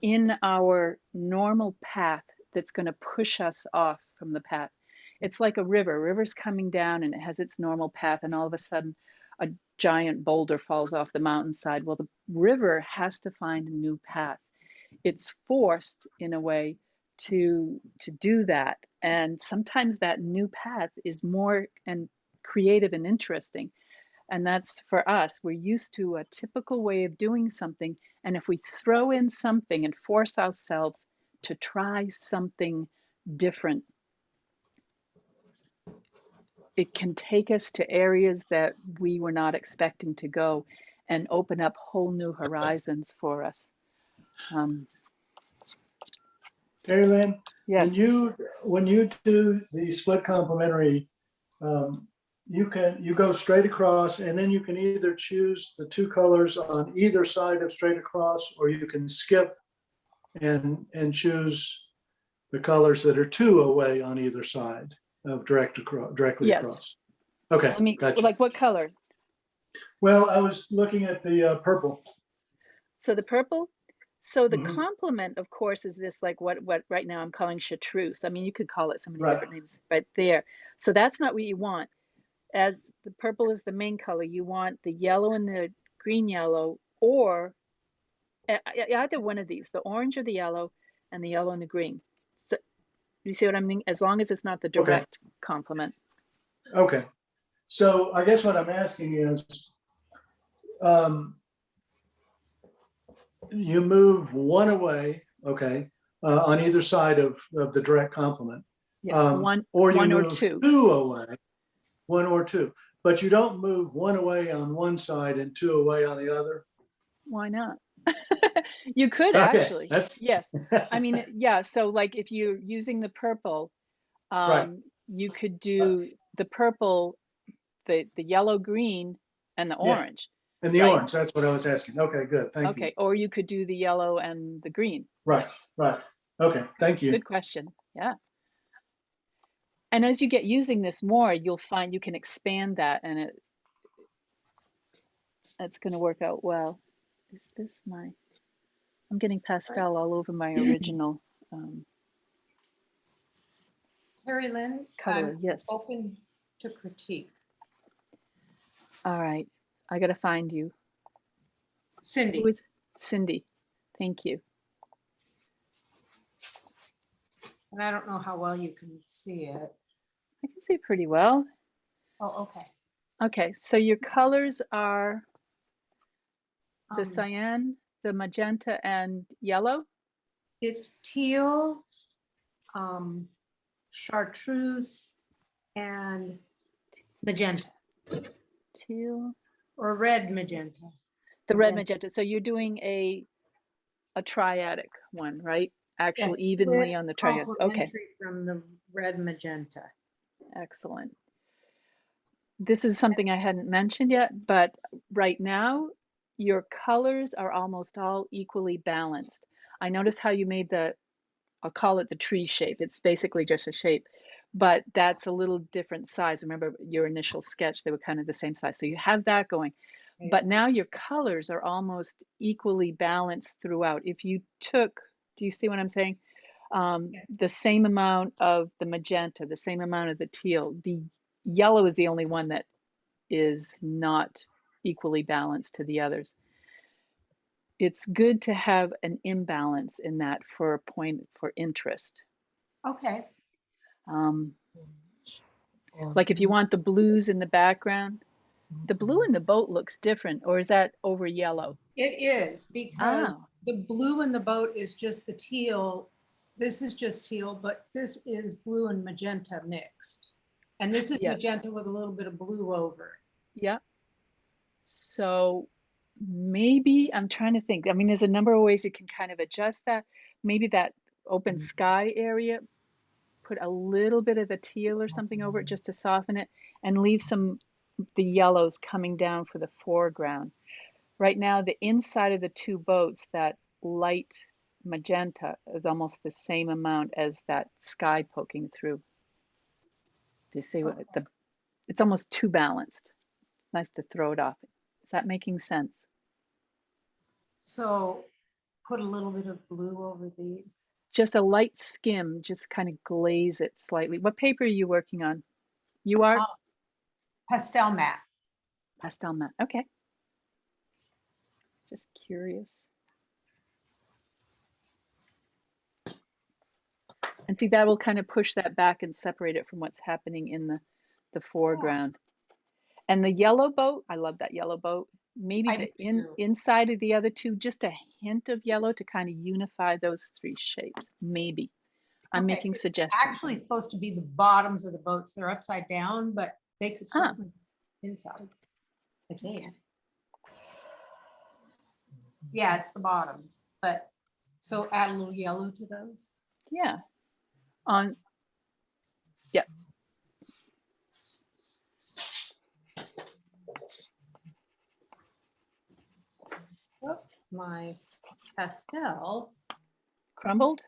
in our normal path that's going to push us off from the path. It's like a river. A river's coming down and it has its normal path, and all of a sudden a giant boulder falls off the mountainside. Well, the river has to find a new path. It's forced in a way to do that, and sometimes that new path is more and creative and interesting. And that's for us. We're used to a typical way of doing something, and if we throw in something and force ourselves to try something different, it can take us to areas that we were not expecting to go and open up whole new horizons for us. Terry Lynn, Yes. when you do the split complementary, you go straight across, and then you can either choose the two colors on either side of straight across, or you can skip and choose the colors that are two away on either side of directly Yes. across. Okay, Let me, gotcha. like what color? Well, I was looking at the purple. So the purple. So the Mhm. complement, of course, is this, like what right now I'm calling chartreuse. I mean, you could call it so many Right. different names right there. So that's not what you want. As the purple is the main color, you want the yellow and the green yellow, or either one of these, the orange or the yellow, and the yellow and the green. So you see what I mean? As long as it's not the Okay. direct complement. Okay. So I guess what I'm asking is, you move one away, okay, on either side of the direct complement. Yeah, or you one or move two. two away, one or two, but you don't move one away on one side and two away on the other. Why not? You could Okay, actually. that's Yes. I mean, yeah. So like if you're using the purple, right. you could do the purple, the yellow, green, and the Yeah, orange. and the Right. orange. That's what I was asking. Okay, good. Thank you. Okay. Or you could do the yellow and the green. Right, Yes. right. Okay, thank you. Good question. Yeah. And as you get using this more, you'll find you can expand that, and it's going to work out well. Is this my? I'm getting pastel all over my original Terry Lynn, color. I'm Yes. open to critique. All right. I got to find you. Cindy. Who is Cindy? Thank you. And I don't know how well you can see it. I can see pretty well. Oh, okay. Okay, so your colors are the Um, cyan, the magenta, and yellow? It's teal, chartreuse, and magenta, Teal. or red magenta. The red magenta. So you're doing a triadic one, right? Actual Yes, evenly split on the triadic. Okay, complementary from the red magenta. excellent. This is something I hadn't mentioned yet, but right now your colors are almost all equally balanced. I noticed how you made I'll call it the tree shape. It's basically just a shape, but that's a little different size. Remember your initial sketch, they were kind of the same size. So you have that going, but now your colors are almost equally balanced throughout. If you took, do you see what I'm saying? The same amount of the magenta, the same amount of the teal, the yellow is the only one that is not equally balanced to the others. it's good to have an imbalance in that for a point for interest. Okay. Um, like if you want the blues in the background, the blue in the boat looks different, or is that over yellow? It is because Oh, the blue in the boat is just the teal. This is just teal, but this is blue and magenta mixed. And this is yes. magenta with a little bit of blue over it. Yeah. So maybe I'm trying to think. I mean, there's a number of ways you can kind of adjust that. Maybe that open sky area, put a little bit of the teal or something over it just to soften it, and leave some the yellows coming down for the foreground. Right now, the inside of the two boats, that light magenta is almost the same amount as that sky poking through. Do you see what it's almost too balanced. Nice to throw it off. Is that making sense? So put a little bit of blue over these. Just a light skim, just kind of glaze it slightly. What paper are you working on? You are? Pastel matte. Pastel matte. Okay. Just curious. And see, that will kind of push that back and separate it from what's happening in the foreground. And the yellow boat, I love that yellow boat. Maybe I the do too. inside of the other two, just a hint of yellow to kind of unify those three shapes. Maybe. I'm Okay, making it's suggestions. actually supposed to be the bottoms of the boats. They're upside down, but they could Ah. certainly be insides. I think. Yeah, it's the bottoms, but so add a little yellow to those. Yeah. On, yeah. Oh, my pastel, Crumbled?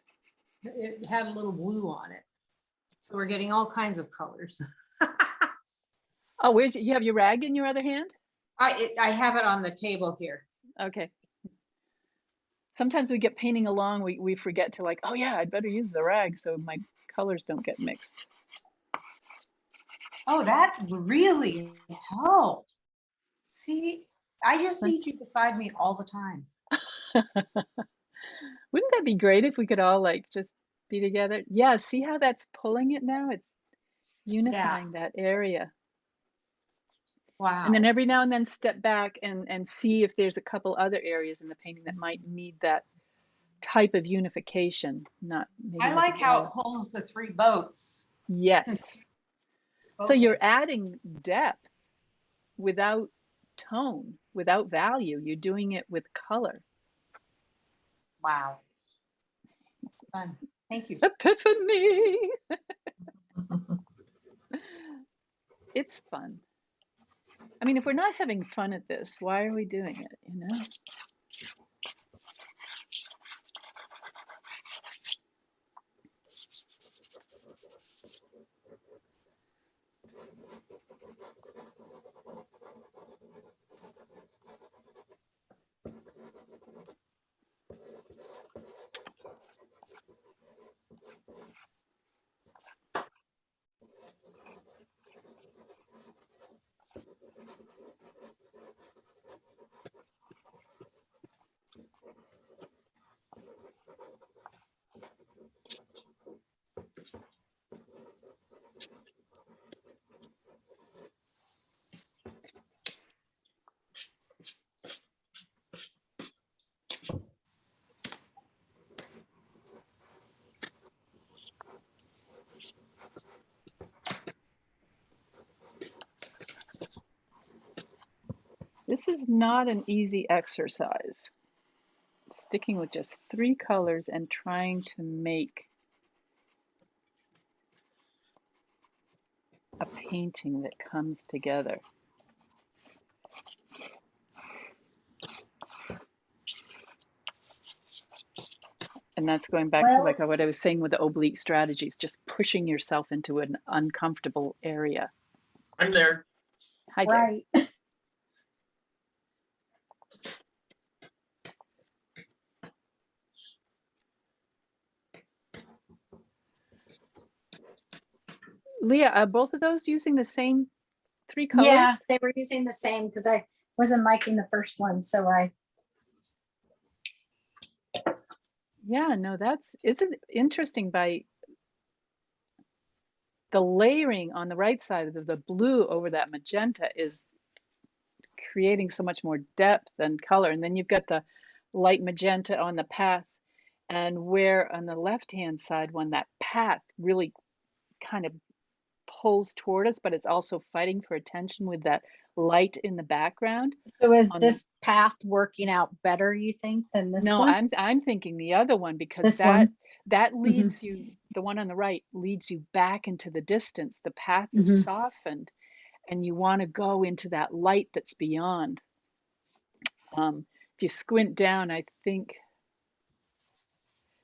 it had a little blue on it. So we're getting all kinds of colors. Oh, you have your rag in your other hand? I have it on the table here. Okay. Sometimes we get painting along, we forget to like, oh yeah, I'd better use the rag so my colors don't get mixed. Oh, that really helped. See, I just need you beside me all the time. Wouldn't that be great if we could all like just be together? Yeah, see how that's pulling it now? It's unifying that area. Wow. And then every now and then step back and see if there's a couple other areas in the painting that might need that type of unification. I like how it pulls the three boats. Yes. So you're adding depth without tone, without value. You're doing it with color. Wow. Fun. Thank you. Epiphany. It's fun. I mean, if we're not having fun at this, why are we doing it, you know? This is not an easy exercise. Sticking with just 3 colors and trying to make a painting that comes together. And that's going back to like what I was saying with the oblique strategies, just pushing yourself into an uncomfortable area. I'm there. Hi there. Right. Leah, are both of those using the same 3 colors? Yeah, they were using the same because I wasn't liking the first one, so I Yeah, no, it's interesting by the layering on the right side of the blue over that magenta is creating so much more depth and color. And then you've got the light magenta on the path, and where on the left-hand side one, that path really kind of pulls toward us, but it's also fighting for attention with that light in the background. So is On the this path working out better, you think, than this No, one? I'm thinking the other one, because This one? that Mhm. leads you, the one on the right leads you back into the distance. The path is Mhm. softened, and you want to go into that light that's beyond. If you squint down, I think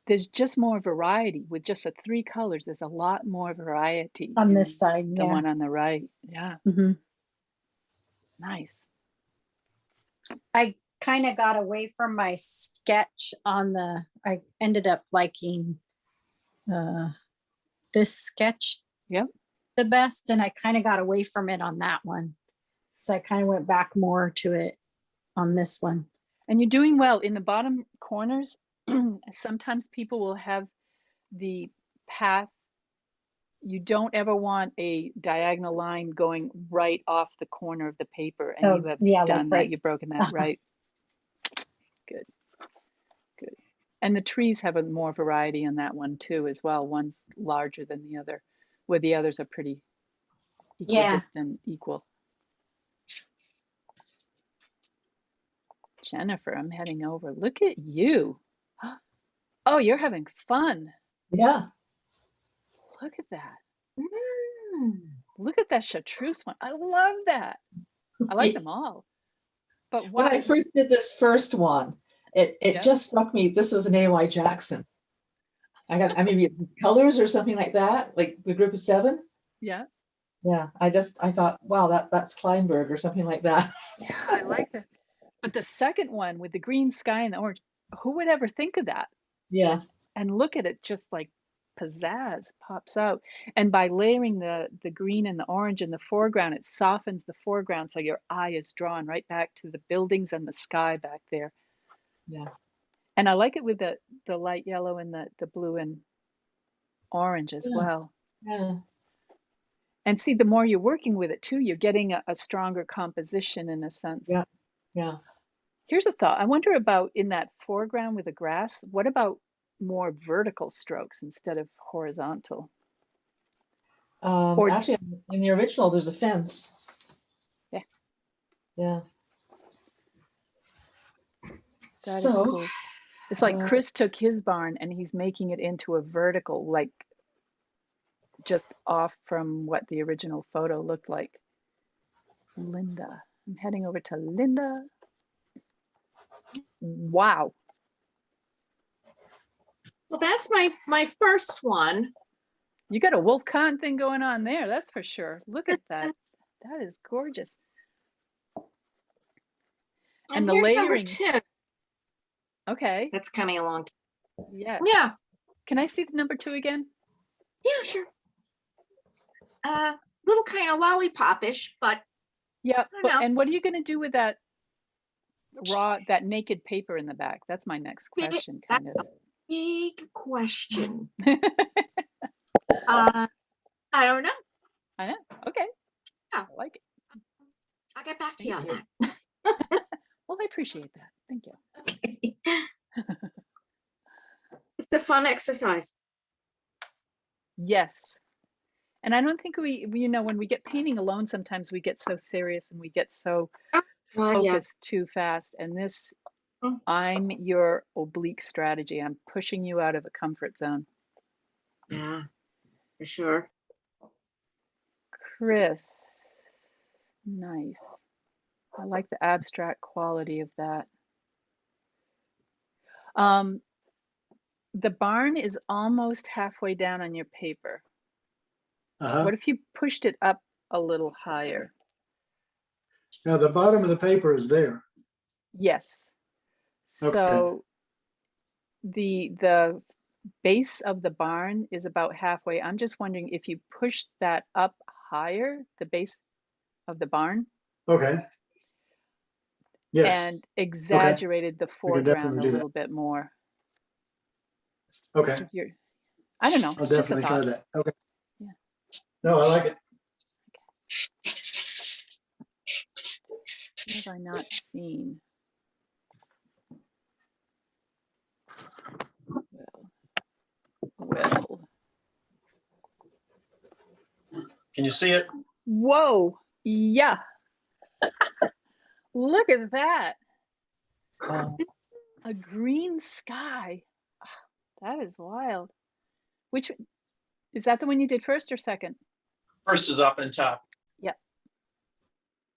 there's just more variety with just the 3 colors. There's a lot more variety On in this side, the yeah. one on the right. Yeah, Mhm. nice. I kind of got away from my sketch on I ended up liking this sketch Yep. the best, and I kind of got away from it on that one. So I kind of went back more to it on this one. And you're doing well in the bottom corners. Sometimes people will have the path. You don't ever want a diagonal line going right off the corner of the paper, and you Oh, have yeah, like done that. right. You've broken that right. Good, good. And the trees have a more variety on that one too, as well. One's larger than the other, where the others are pretty Yeah. equidistant, equal. Jennifer, I'm heading over. Look at you. Oh, you're having fun. Yeah. Look at that. Mm. Look at that chartreuse one. I love that. I like them all. But When I why? first did this first one, it Yeah. just struck me, this was an A.Y. Jackson. I maybe it's colors or something like that, like the group of 7. Yeah. Yeah, I thought, wow, that's Kleinberg or something like that. Yeah, I like that. But the second one with the green sky and the orange, who would ever think of that? Yeah, And look at it, just like pizzazz pops out. And by layering the green and the orange in the foreground, it softens the foreground so your eye is drawn right back to the buildings and the sky back there. yeah. And I like it with the light yellow and the blue and orange as Yeah. well. Yeah. And see, the more you're working with it too, you're getting a stronger composition in a sense. Yeah. Yeah. Here's a thought. I wonder about in that foreground with the grass, what about more vertical strokes instead of horizontal? Or Actually, in the original, there's a fence. Yeah. Yeah. that is So, cool. It's like Chris took his barn and he's making it into a vertical, like just off from what the original photo looked like. Linda. I'm heading over to Linda. Wow. Well, that's my first one. You got a wolf con thing going on there, that's for sure. Look at that. That is gorgeous. And the here's layering. number 2. Okay. That's coming along. Yeah. Yeah. Can I see the number 2 again? Yeah, sure. Little kind of lollipop-ish, but Yeah. I don't know. And what are you going to do with that that naked paper in the back? That's my next question, kind of. Big question. I don't know. I know. Okay. Yeah. I like it. I'll get back to Thank you on you. that. Well, I appreciate that. Thank you. Okay. It's a fun exercise. Yes. And I don't think we when we get painting alone, sometimes we get so serious and we get so God, yeah. focused too fast. And this, Mm. I'm your oblique strategy. I'm pushing you out of a comfort zone. Yeah, for sure. Chris, nice. I like the abstract quality of that. The barn is almost halfway down on your paper. Uh-huh. What if you pushed it up a little higher? Now, the bottom of the paper is there. Yes. So the base of the barn is about halfway. I'm just wondering if you push that up higher, the base of the barn, Okay. Yes. and exaggerated the foreground a definitely do that. little bit more. Okay, 'cause you're, I don't know, I'll it's just a definitely try thought. that. Okay. Yeah. No, I like it. What have I not seen? Well, Can you see it? whoa, yeah, look at that. A green sky. Ah, that is wild. Which, is that the one you did first or second? First is up and top. Yep.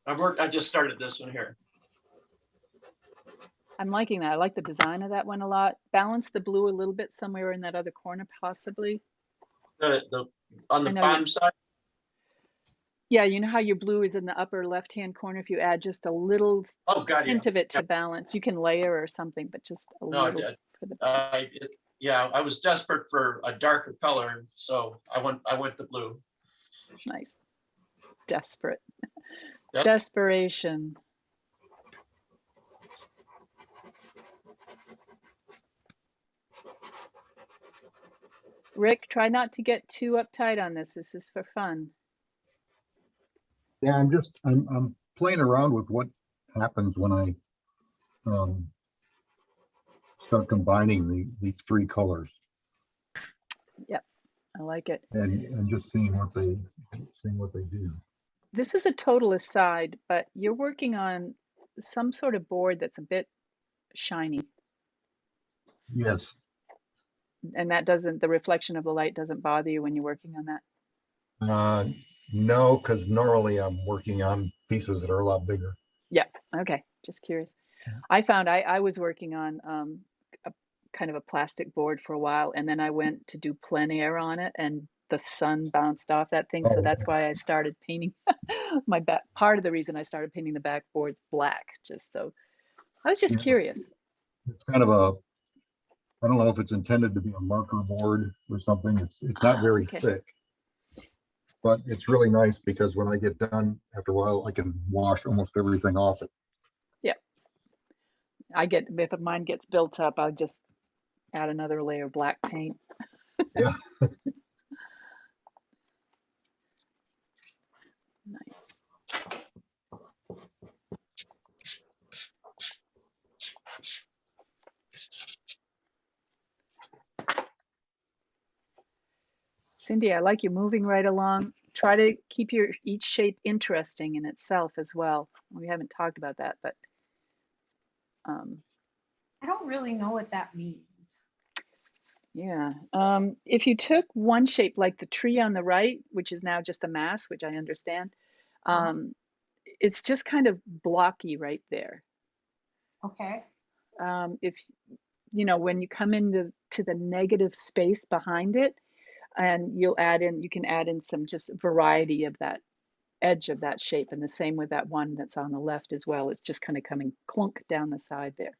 I just started this one here. I'm liking that. I like the design of that one a lot. Balance the blue a little bit somewhere in that other corner, possibly. The on the I know you. bottom side. Yeah, you know how your blue is in the upper left-hand corner. If you add just a little Oh God, yeah. hint of it Yeah. to balance, you can layer or something, but just a No, little for the. yeah, I was desperate for a darker color, so I went the blue. Nice. Desperate. Yep. Desperation. Rick, try not to get too uptight on this. This is for fun. Yeah, I'm playing around with what happens when I start combining these three colors Yep, I like it. and just seeing what they do. This is a total aside, but you're working on some sort of board that's a bit shiny, Yes. and that doesn't, the reflection of the light doesn't bother you when you're working on that. No, because normally I'm working on pieces that are a lot bigger. Yep. Okay. Just curious. I found I was working on a kind of a plastic board for a while, and then I went to do plein air on it, and the sun bounced off that thing. So Oh, that's why I started painting my back. Part of the reason I started painting the backboards black, just so I was just yeah. curious. It's kind of I don't know if it's intended to be a marker board or something. It's not very Okay. thick, but it's really nice because when I get done after a while, I can wash almost everything off it. Yep. I get, if mine gets built up, I'll just add another layer of black paint. Yeah. Nice. Cindy, I like you moving right along. Try to keep each shape interesting in itself as well. We haven't talked about that, but I don't really know what that means. yeah. If you took one shape like the tree on the right, which is now just a mass, which I understand, it's just kind of blocky right there. Okay. If you know, when you come into the negative space behind it, and you can add in some just variety of that edge of that shape, and the same with that one that's on the left as well. It's just kind of coming clunk down the side there.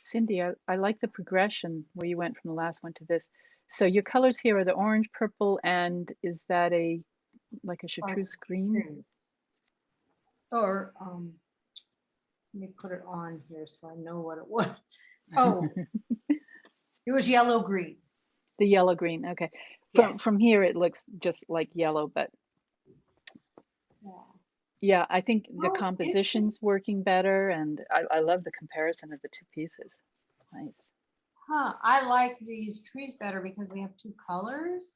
Cindy, I like the progression where you went from the last one to this. So your colors here are the orange, purple, and is that a like a chartreuse green? Or, let me put it on here so I know what it was. Oh, it was yellow green. The yellow green. Okay. Yes. From here it looks just like yellow, but Yeah. yeah, I think the Oh, composition's working better, and I love the comparison of the two pieces. Nice. Huh, I like these trees better because they have two colors.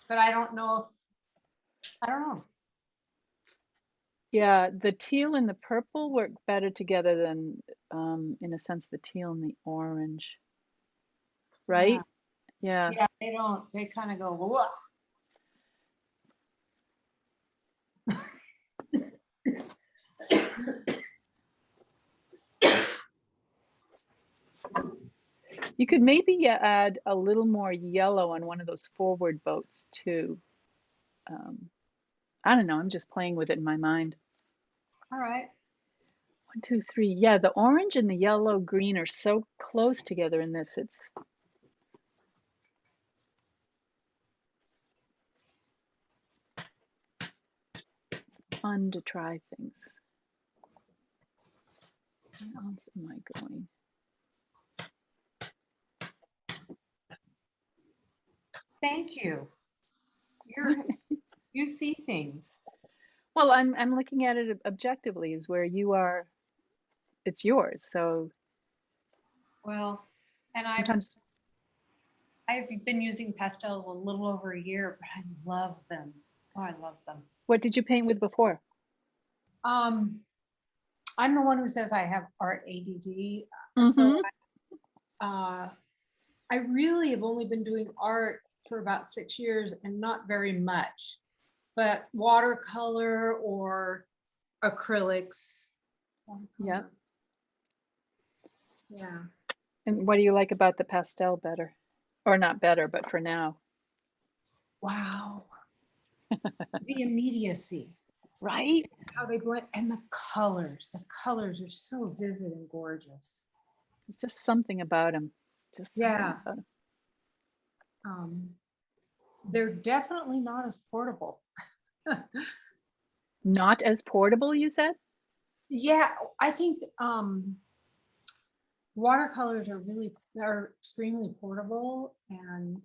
But I don't know if, I don't know. Yeah, the teal and the purple work better together than, in a sense, the teal and the orange, right? Yeah. Yeah, they don't, they kind of go, woof. You could maybe add a little more yellow on one of those forward boats too. I don't know, I'm just playing with it in my mind. All right. 1, 2, 3. Yeah, the orange and the yellow green are so close together in this. It's fun to try things. Where else am I going? Thank you. You see things. Well, I'm looking at it objectively, is where you are, it's yours. So Well, and sometimes, I've been using pastels a little over a year, but I love them. Oh, I love them. what did you paint with before? I'm the one who says I have art ADD. Mhm. So I really have only been doing art for about 6 years and not very much, but watercolor or acrylics. Yeah. Yeah. And what do you like about the pastel better? Or not better, but for now. Wow. The immediacy, Right? how they blend, and the colors. The colors are so vivid and gorgeous. It's just something about them. Just something Yeah. about 'em. They're definitely not as portable. Not as portable, you said? Yeah, I think watercolors are extremely portable, and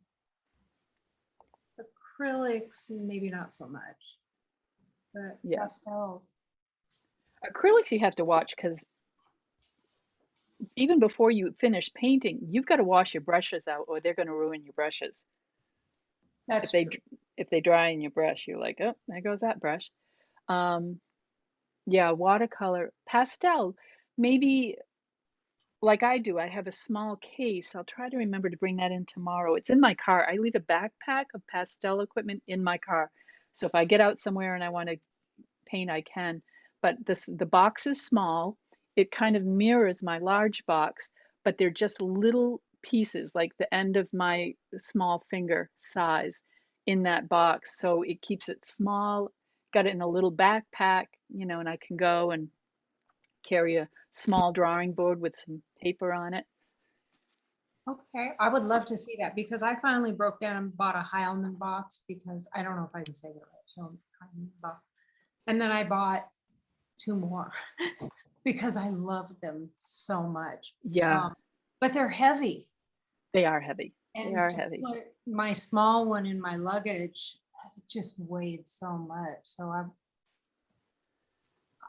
acrylics maybe not so much, but Yeah. pastels. Acrylics you have to watch because even before you finish painting, you've got to wash your brushes out or they're going to ruin your brushes. That's If they true. if they dry in your brush, you're like, oh, there goes that brush. Yeah, watercolor, pastel, maybe like I do. I have a small case. I'll try to remember to bring that in tomorrow. It's in my car. I leave a backpack of pastel equipment in my car. So if I get out somewhere and I want to paint, I can. But the box is small. It kind of mirrors my large box, but they're just little pieces, like the end of my small finger size in that box. So it keeps it small. Got it in a little backpack, and I can go and carry a small drawing board with some paper on it. Okay, I would love to see that because I finally broke down and bought a Heilman box because I don't know if I can say that right. Heilman box. And then I bought 2 more because I love them so much. Yeah, But they're heavy. they are heavy. They And are to heavy. put my small one in my luggage, it just weighed so much. So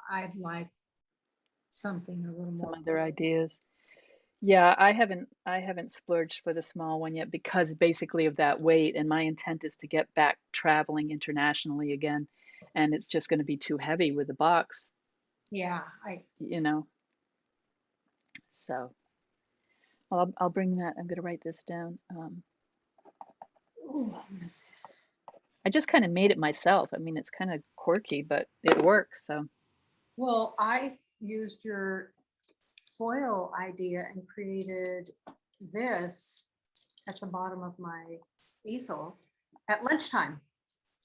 I'd like something a little Some more. other ideas. Yeah, I haven't splurged for the small one yet because basically of that weight, and my intent is to get back traveling internationally again, and it's just going to be too heavy with the box, Yeah, you know. So, Well, I'll bring that. I'm going to write this down. Ooh, I'm gonna see. I just kind of made it myself. I mean, it's kind of quirky, but it works. So, Well, I used your foil idea and created this at the bottom of my easel at lunchtime.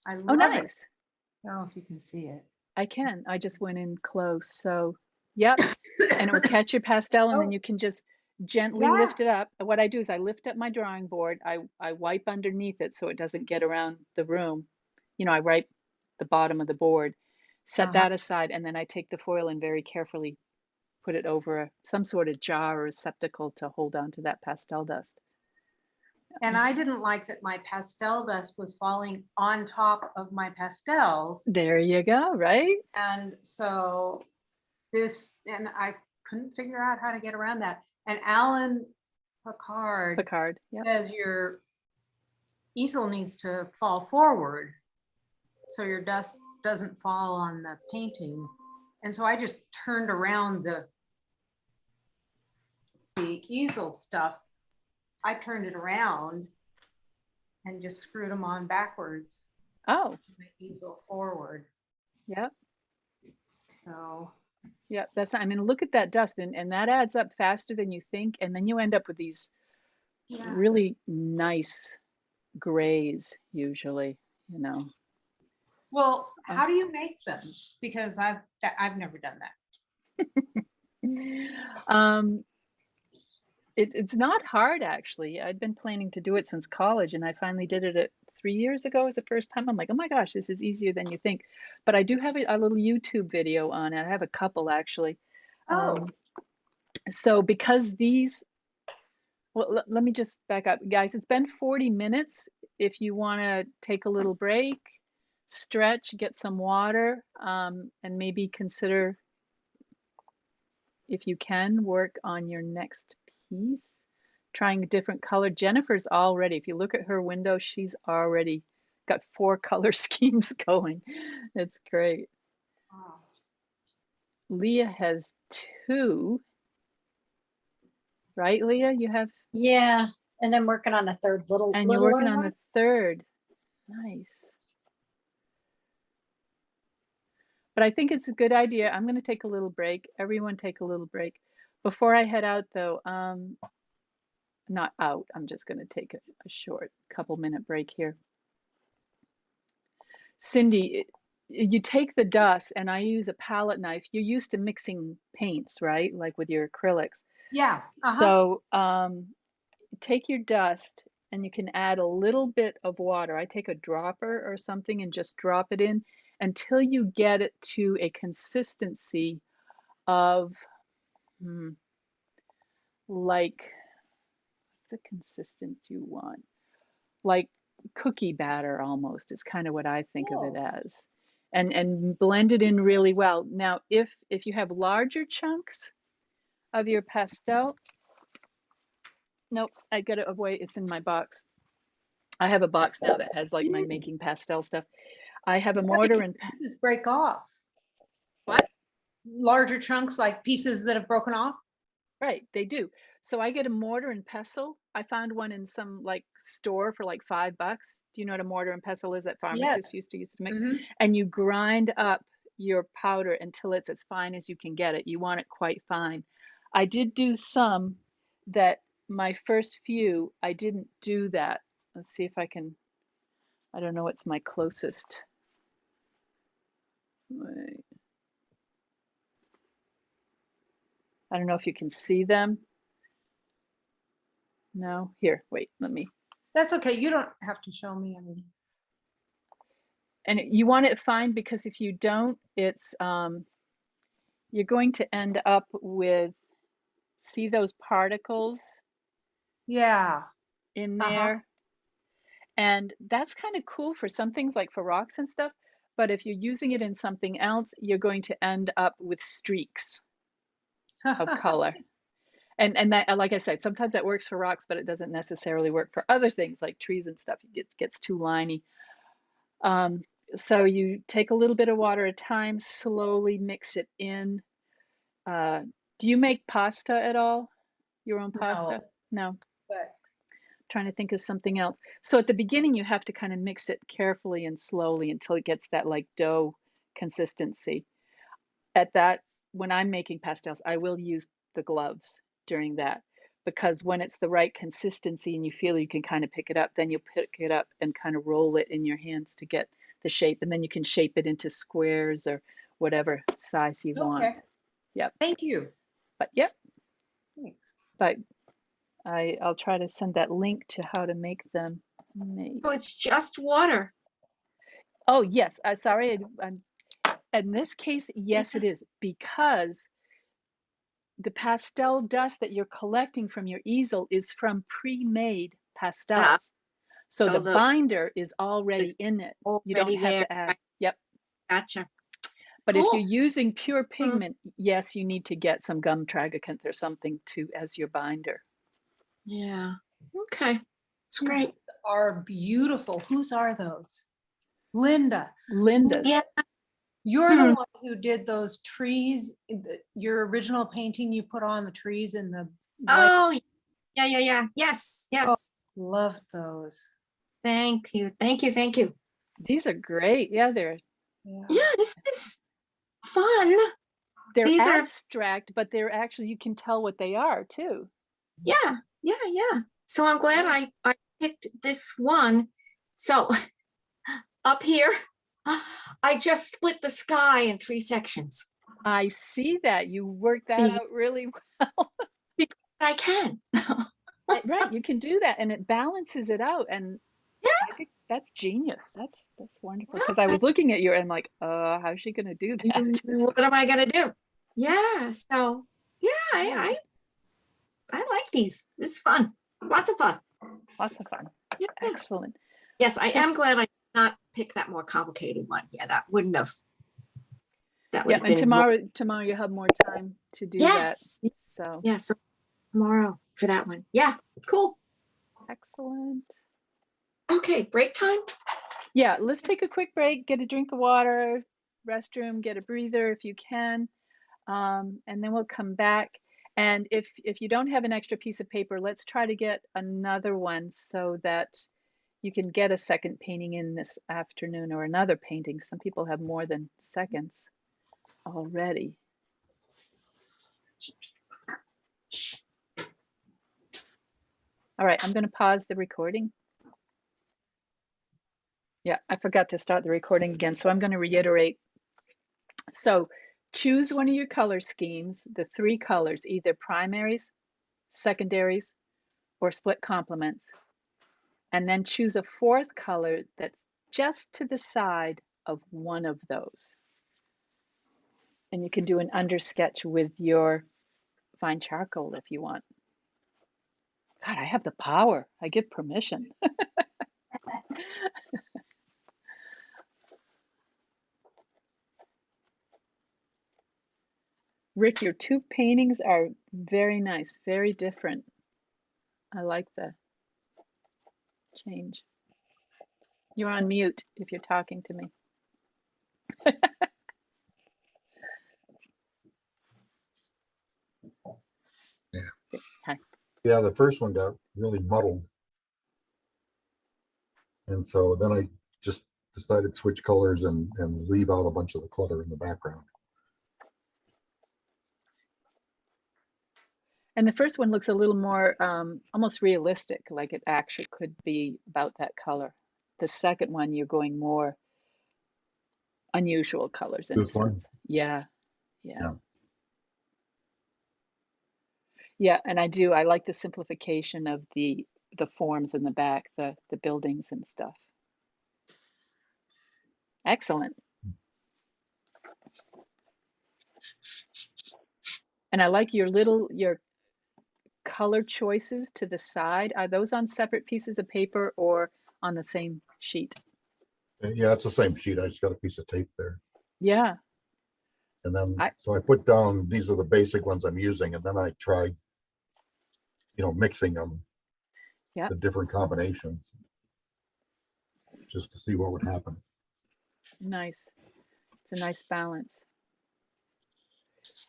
I oh, love it. nice. I don't know if you can see it. I can. I just went in close. So, yep. And it will catch your pastel, and then Oh, you can just gently yeah. lift it up. And what I do is I lift up my drawing board. I wipe underneath it so it doesn't get around the room. You know, I wipe the bottom of the board, set Uh-huh. that aside, and then I take the foil and very carefully put it over some sort of jar or receptacle to hold on to that pastel dust. And I didn't like that my pastel dust was falling on top of my pastels. There you go, right? And so and I couldn't figure out how to get around that. And Alan Picard. Yeah. says your easel needs to fall forward so your dust doesn't fall on the painting. And so I just turned around the easel stuff. I turned it around and just screwed them on backwards. Oh, My easel forward. yep. So Yeah, I mean, look at that dust, and that adds up faster than you think, and then you end up with these yeah. really nice grays usually, you know. Well, how do you make them? Because I've never done that. It's not hard actually. I'd been planning to do it since college, and I finally did it at 3 years ago as the first time. I'm like, oh my gosh, this is easier than you think. But I do have a little YouTube video on it. I have a couple actually. Oh, So because these, well, let me just back up, guys. It's been 40 minutes. If you want to take a little break, stretch, get some water, and maybe consider, if you can, work on your next piece, trying a different color. Jennifer's already, if you look at her window, she's already got 4 color schemes going. It's great. wow. Leah has 2, right, Leah? You have, Yeah, and I'm working on a third and you're littler working on one. the 3rd. Nice. But I think it's a good idea. I'm going to take a little break. Everyone take a little break. Before I head out though, not out, I'm just going to take a short couple-minute break here. Cindy, you take the dust, and I use a palette knife. You're used to mixing paints, right? Like with your acrylics. Yeah. So take your dust, and you can add a little bit of water. I take a dropper or something and just drop it in until you get it to a consistency of like the consistent you want, like cookie batter almost is kind of what I think of it as, and blend it in really well. Now, if you have larger chunks of your pastel, nope, I got it away. It's in my box. I have a box now that has like my making pastel stuff. I have a mortar and pieces break off. what? Larger chunks, like pieces that have broken off. Right, they do. So I get a mortar and pestle. I found one in some like store for like $5. Do you know what a mortar and pestle is that pharmacists used to make? And you grind up your powder until it's as fine as you can get it. You want it quite fine. I did do some that my first few, I didn't do that. Let's see if I can, I don't know what's my closest. Wait. I don't know if you can see them. No, here, wait, let me. That's okay. You don't have to show me everything. And you want it fine, because if you don't, it's you're going to end up with, see those particles Yeah. in there? And that's kind of cool for some things, like for rocks and stuff. But if you're using it in something else, you're going to end up with streaks of color. And that, like I said, sometimes that works for rocks, but it doesn't necessarily work for other things like trees and stuff. It gets too liney. So you take a little bit of water at a time, slowly mix it in. Do you make pasta at all? Your own pasta? no. but Trying to think of something else. So at the beginning, you have to kind of mix it carefully and slowly until it gets that like dough consistency. At that, when I'm making pastels, I will use the gloves during that, because when it's the right consistency and you feel you can kind of pick it up, then you pick it up and kind of roll it in your hands to get the shape, and then you can shape it into squares or whatever size you want. okay. Yep. Thank you. But yep, Thanks. but I'll try to send that link to how to make them. So it's just water. Oh yes, sorry. In this case, yes, it is, because the pastel dust that you're collecting from your easel is from pre-made pastels. So so the binder is already it's in it. You don't already have there. to add. Yep. Gotcha. But if Cool. you're using pure pigment, yes, you need to get some gum tragacanth or something to as your binder. Yeah. Okay. It's Yeah. great. Are beautiful. Whose are those? Linda, Linda's. Yeah. you're the one who did those trees, your original painting you put on the trees in the white. Oh, yeah. Yes. Yes. Love those. Thank you. Thank you. Thank you. These are great. Yeah, they're Yeah, this is fun. they're These are abstract, but they're actually, you can tell what they are too. yeah. So I'm glad I picked this one. So up here, I just split the sky in 3 sections. I see that. You worked that out really well. Because I can. Right, you can do that, and it balances it out, and Yeah. I think that's genius. That's wonderful. Because I was looking at you and like, how's she gonna do that? What am I gonna do? Yeah. So yeah, I like these. It's fun. Lots of fun. Lots of fun. Yeah. Excellent. Yes, I am glad I did not pick that more complicated one. Yeah, that wouldn't have. That would Yeah, have and been more- tomorrow you have more time to do Yes. that. So Yeah. So tomorrow for that one. Yeah. Cool. excellent. Okay. Break time. Yeah, let's take a quick break, get a drink of water, restroom, get a breather if you can, and then we'll come back. And if you don't have an extra piece of paper, let's try to get another one so that you can get a second painting in this afternoon, or another painting. Some people have more than seconds already. All right, I'm going to pause the recording. Yeah, I forgot to start the recording again, so I'm going to reiterate. So choose one of your color schemes, the 3 colors, either primaries, secondaries, or split complements, and then choose a 4th color that's just to the side of one of those. And you can do an undersketch with your fine charcoal if you want. God, I have the power. I give permission. Rick, your 2 paintings are very nice, very different. I like the change. You're on mute if you're talking to me. Yeah. Hi. Yeah, the first one got really muddled. And so then I just decided to switch colors and leave out a bunch of the clutter in the background. And the first one looks a little more almost realistic, like it actually could be about that color. The second one, you're going more unusual colors in a This one? sense. Yeah. Yeah, and I like the simplification of the forms in the back, the buildings and stuff. Excellent. And I like your color choices to the side. Are those on separate pieces of paper or on the same sheet? Yeah, it's the same sheet. I just got a piece of tape there. Yeah. And then, so I put down, these are the basic ones I'm using, and then I tried, mixing them, the different combinations, just to see what would happen. Nice. It's a nice balance.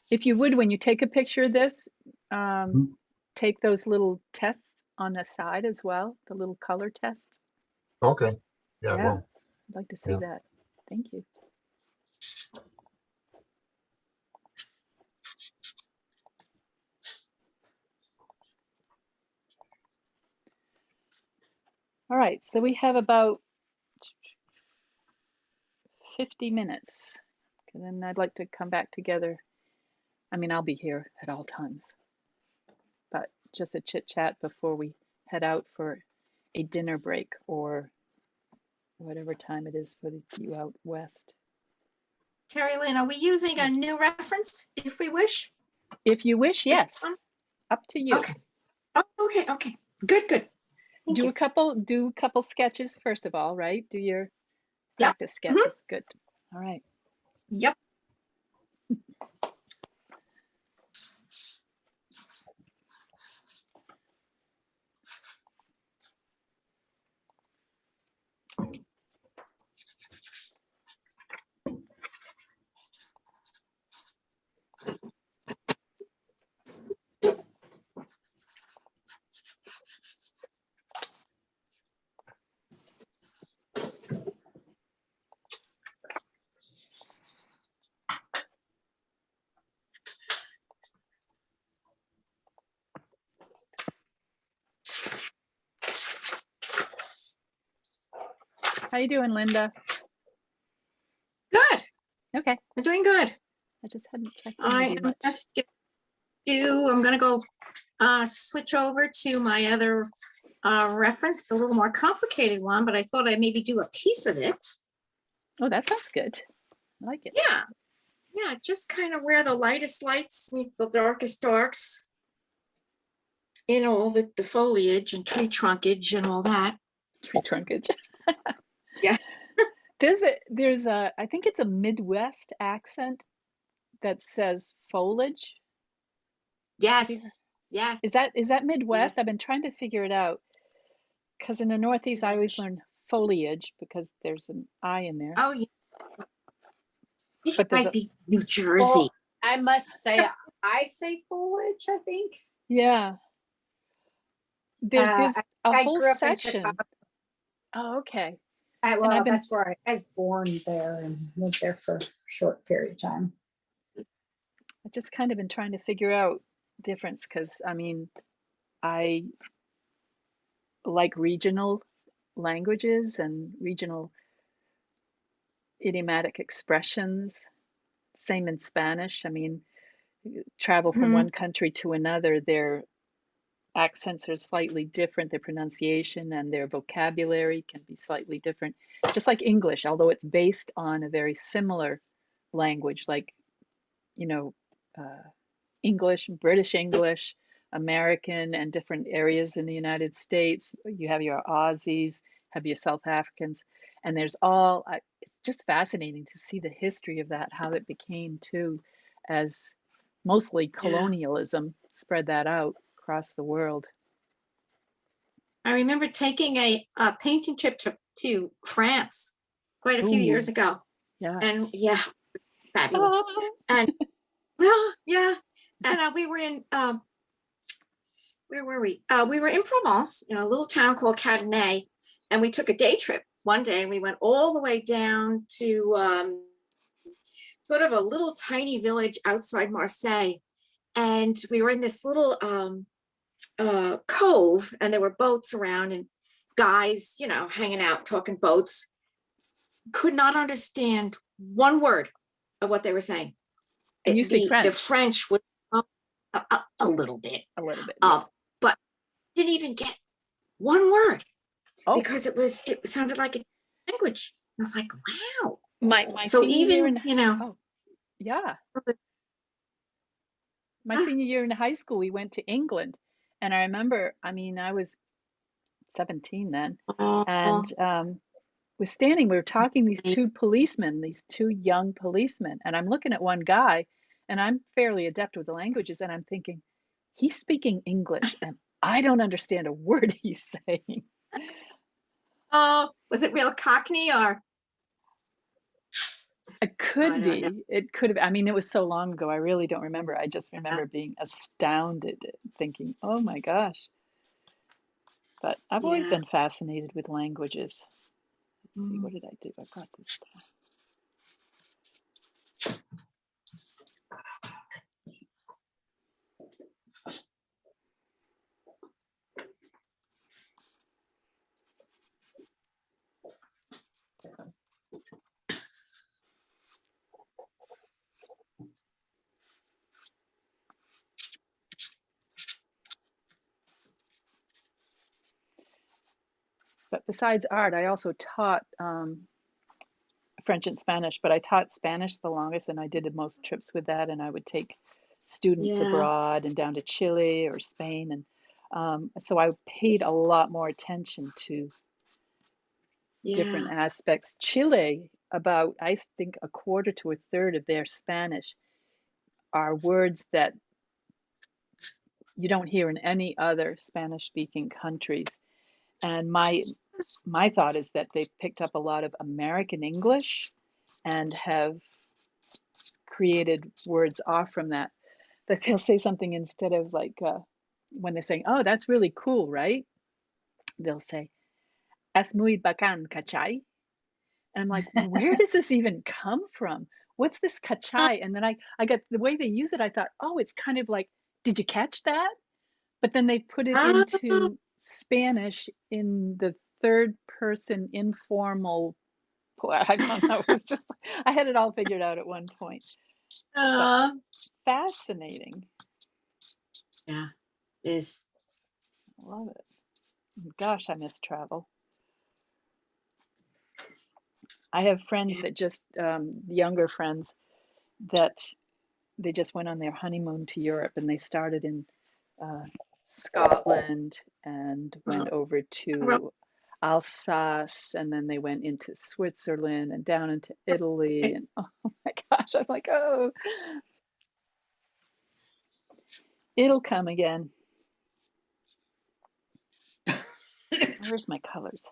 If you would, when you take a picture of this, take those little tests on the side as well, the little color tests? Okay, yeah, Yeah, well, I'd like to see yeah. that. Thank you. All right, so we have about 50 minutes. And then I'd like to come back together. I mean, I'll be here at all times, but just a chit chat before we head out for a dinner break or whatever time it is for you out west. Terry Lynn, are we using a new reference if we wish? If you wish, yes. Up to you. Okay. Oh, okay. Good. Thank Do you. a couple sketches first of all, right? Do your Yep. practice sketches. Good. All right. Yep. How you doing, Linda? Good. Okay. We're doing good. I just hadn't checked in I with you am much. just I'm gonna go switch over to my other reference, the little more complicated one, but I thought I'd maybe do a piece of it. Oh, that sounds good. I like it. Yeah, just kind of where the lightest lights meet the darkest darks in all the foliage and tree trunkage and all that. Tree trunkage. Yeah. There's a, I think it's a Midwest accent that says foliage. Yes. Is that Midwest? Yes. I've been trying to figure it out because in the Northeast I always learn foliage because there's an I in there. Oh, yeah. But It might be New Jersey. Well, I must say, I say foliage, I think. Yeah. There's a I whole grew up in section. Chicago. Oh, okay. Well, that's where I was born there and lived there for a short period of time. I've just kind of been trying to figure out difference because I mean, I like regional languages and regional idiomatic expressions. Same in Spanish. I mean, travel from one country to another, their accents are slightly different, their pronunciation and their vocabulary can be slightly different. Just like English, although it's based on a very similar language, like, you know, English, British English, American, and different areas in the United States. You have your Aussies, have your South Africans, and there's all, it's just fascinating to see the history of that, how it became too, as mostly colonialism spread that out across the world. I remember taking a painting trip to France quite a few years ago. Yeah. And yeah, fabulous. And well, yeah. And we were in, where were we? We were in Provence, in a little town called Cadenet, and we took a day trip one day and we went all the way down to sort of a little tiny village outside Marseille. And we were in this little cove and there were boats around and guys, you know, hanging out, talking boats. Could not understand one word of what they were saying. And you speak French. The French was a little bit. A little bit. But didn't even get one word because it sounded like a language. I was like, wow. My so even you know. Yeah. My senior year in high school, we went to England, and I remember, I mean, I was 17 then, and we were talking, these two policemen, these two young policemen, and I'm looking at one guy, and I'm fairly adept with the languages, and I'm thinking, he's speaking English, and I don't understand a word he's saying. Oh, was it real Cockney or? It could be. It could have. I mean, it was so long ago. I really don't remember. I just remember being astounded. thinking, oh my gosh. But I've always Yeah. been fascinated with languages. Let's see, what did I do? I brought this down. But besides art, I also taught French and Spanish, but I taught Spanish the longest, and I did the most trips with that. And I would take students Yeah. abroad and down to Chile or Spain. And so I paid a lot more attention to different Yeah. aspects. Chile, about, I think, a quarter to a third of their Spanish are words that you don't hear in any other Spanish speaking countries. And my thought is that they've picked up a lot of American English and have created words off from that. That they'll say something instead of like when they're saying, "Oh, that's really cool, right?" They'll say, "Es muy bacán, ¿cachai?" And I'm like, where does this even come from? What's this "cachai?" And then I got the way they use it. I thought, oh, it's kind of like, did you catch that? But then they put it Ah, into Spanish in the third person informal. I don't know. It was just, I had it all figured out at one point. But uh, fascinating. yeah. Is I love it. Gosh, I miss travel. I have friends that just, younger friends that they just went on their honeymoon to Europe, and they started in uh, Scotland and went over to Alsace, and then they went into Switzerland and down into Italy. And oh my gosh, I'm like, oh, it'll come again. Where's my colors?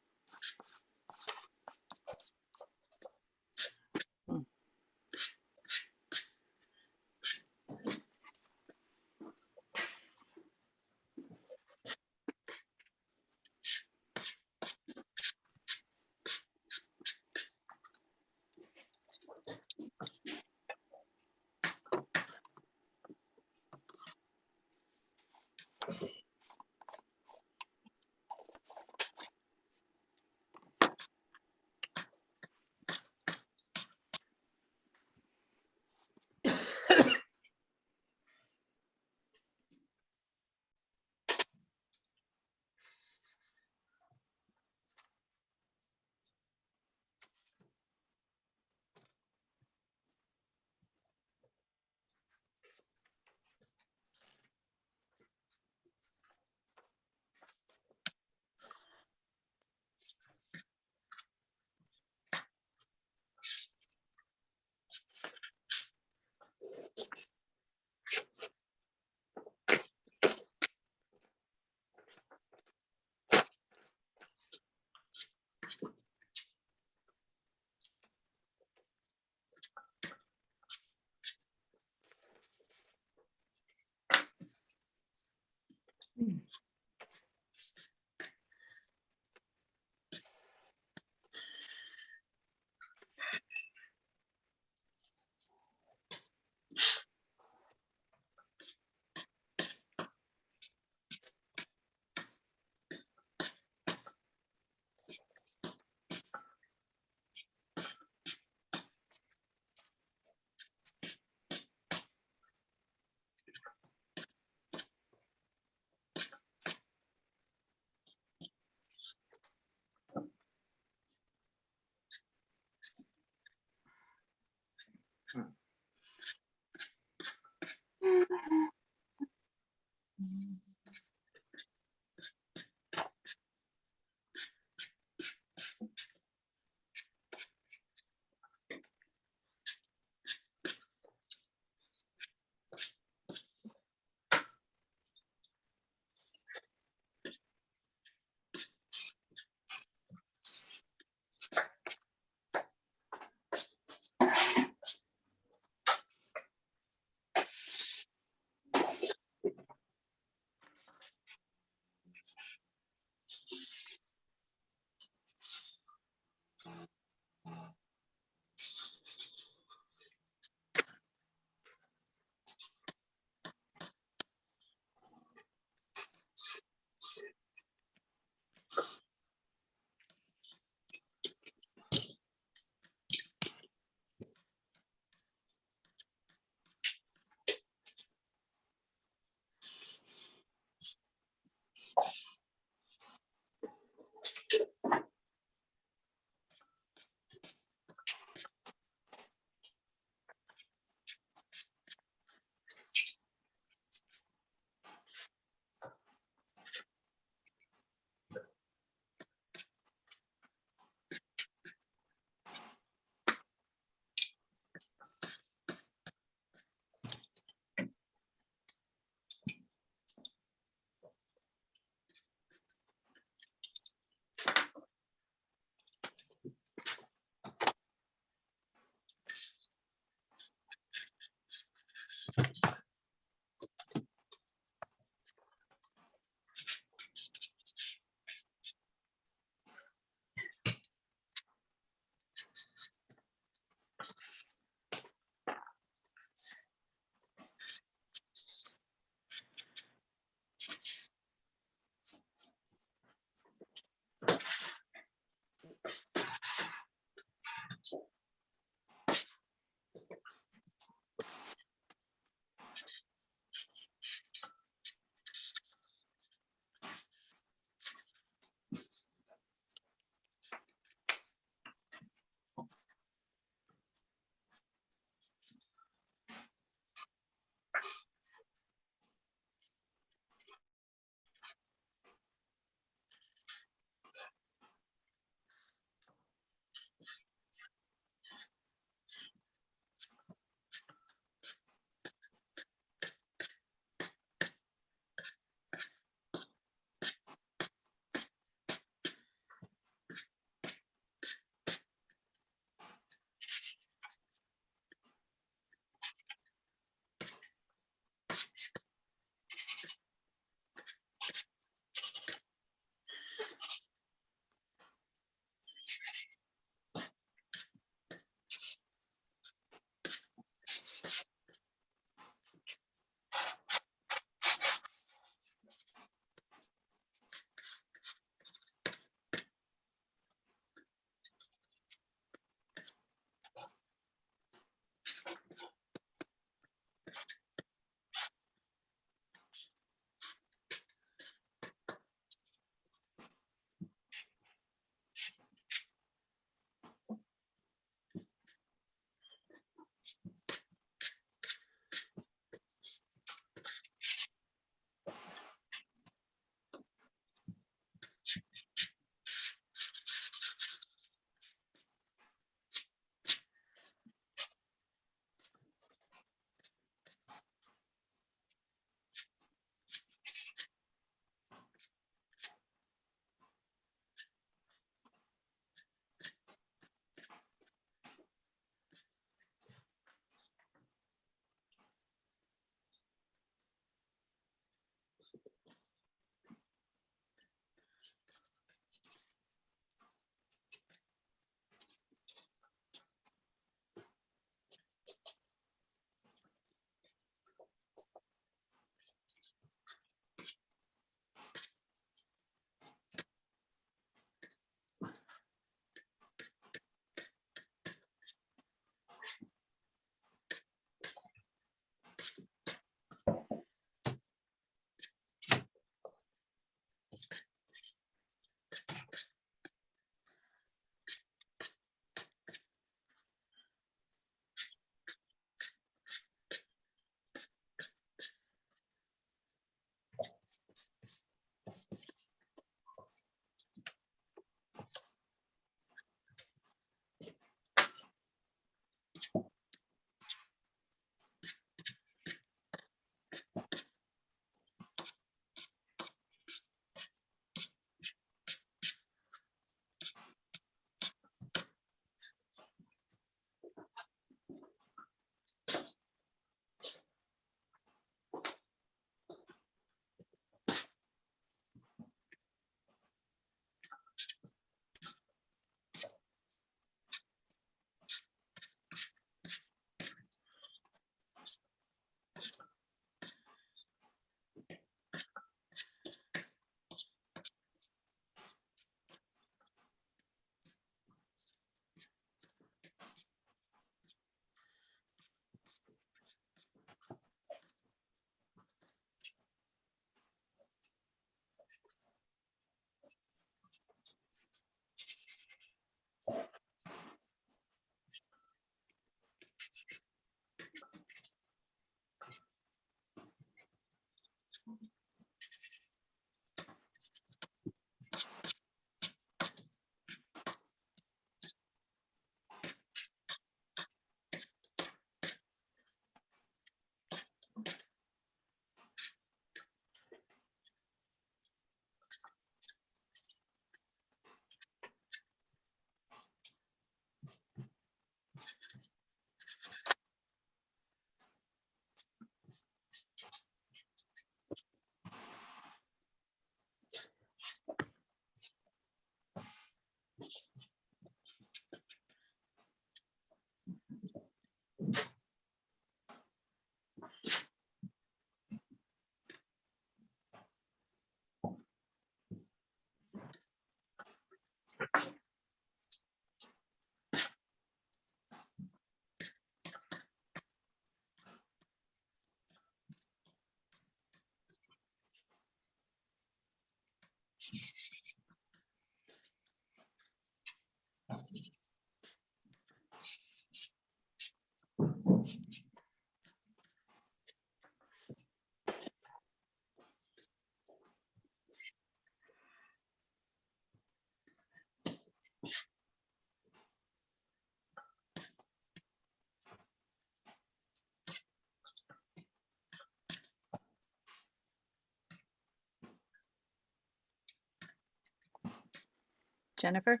Jennifer,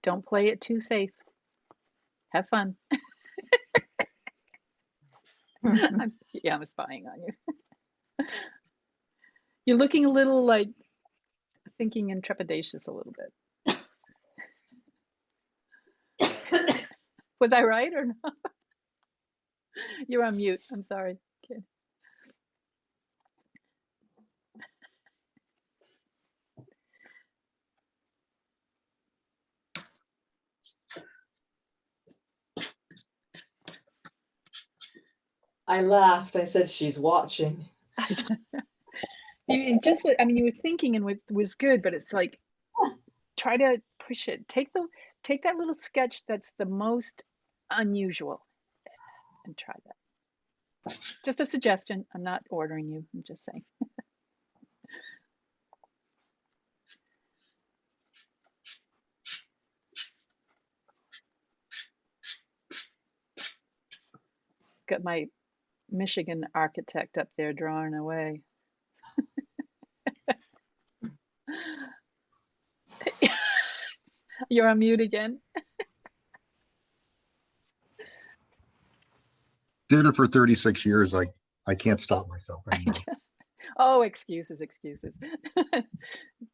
don't play it too safe. Have fun. Yeah, I'm spying on you. You're looking a little like thinking and trepidatious a little bit. Was I right or not? You're on mute. I'm sorry, kid. I laughed. I said, she's watching. You just, I mean, you were thinking and was good, but it's like, try to push it. Take that little sketch that's the most unusual and try that. Just a suggestion. I'm not ordering you. I'm just saying. Got my Michigan architect up there drawing away. You're on mute again. Did it for 36 years. I can't stop myself anymore. Oh, excuses.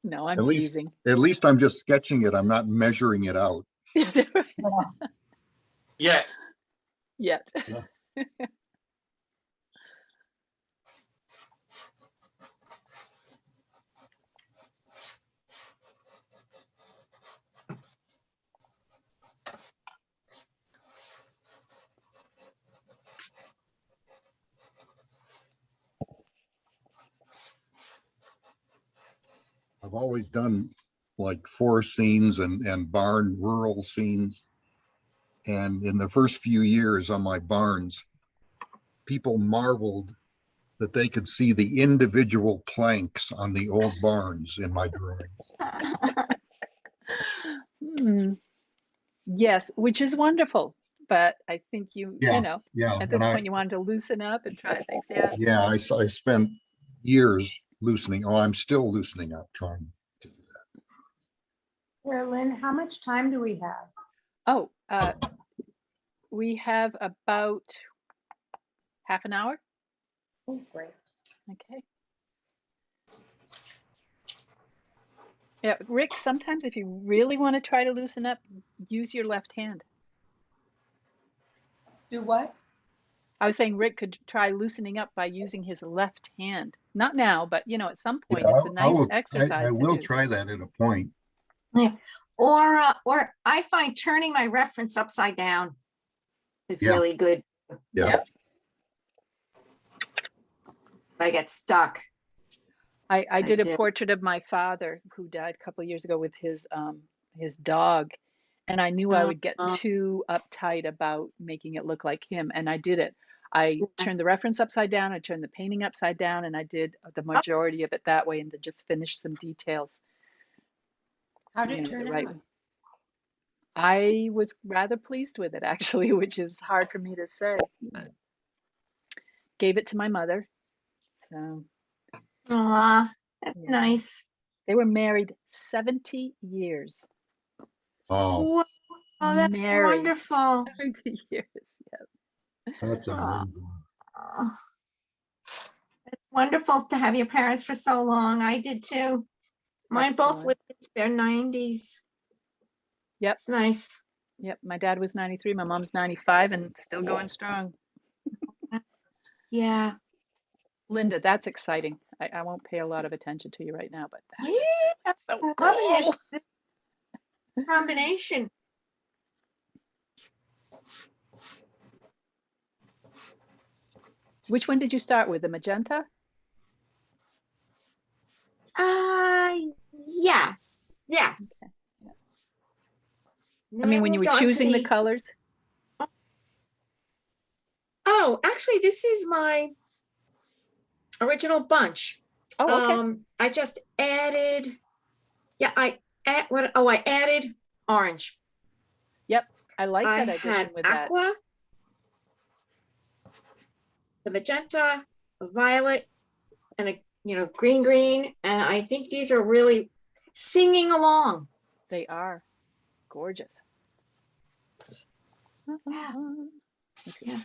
No, I'm teasing. At least I'm just sketching it. I'm not measuring it out. Yet. Yeah. I've always done like forest scenes and barn rural scenes. And in the first few years on my barns, people marveled that they could see the individual planks on the old barns in my drawings. Yes, which is wonderful. But I think you know, yeah. at this point you wanted to loosen up and try things. Yeah. Yeah, I spent years loosening. Oh, I'm still loosening up trying to do that. Here, Lynn, how much time do we have? Oh, we have about half an hour. Oh, great. Okay. Yeah, Rick, sometimes if you really want to try to loosen up, use your left hand. Do what? I was saying Rick could try loosening up by using his left hand. Not now, but you know, at some point, Yeah, it's a nice exercise I will to do. try that at a point. Or I find turning my reference upside down is really good. Yeah. Yep. If I get stuck. I did a portrait of my father who died a couple of years ago with his dog, and I knew I would get too uptight about making it look like him, and I did it. I turned the reference upside down, I turned the painting upside down, and I did the majority of it that way, and then just finished some details. How did it turn out? I was rather pleased with it, actually, which is hard for me to say. But gave it to my mother. So. Aw, that's nice. They were married 70 years. Oh, oh, that's wonderful. 70 years. Yeah. That's amazing. It's wonderful to have your parents for so long. I did too. Mine both lived into their 90s. Yep. It's nice. Yep. My dad was 93. My mom's 95 and still going strong. Yeah. Linda, that's exciting. I won't pay a lot of attention to you right now, but that's so cool. Loving this combination. Which one did you start with? The magenta? Yes. Yes. Okay. I mean, when you were choosing the colors? Oh, actually, this is my original bunch. Oh, okay. I just added, I added orange. Yep, I like that addition had with aqua, that. The magenta, a violet, and a green, and I think these are really singing along. They are gorgeous. Yeah. Okay. Yeah.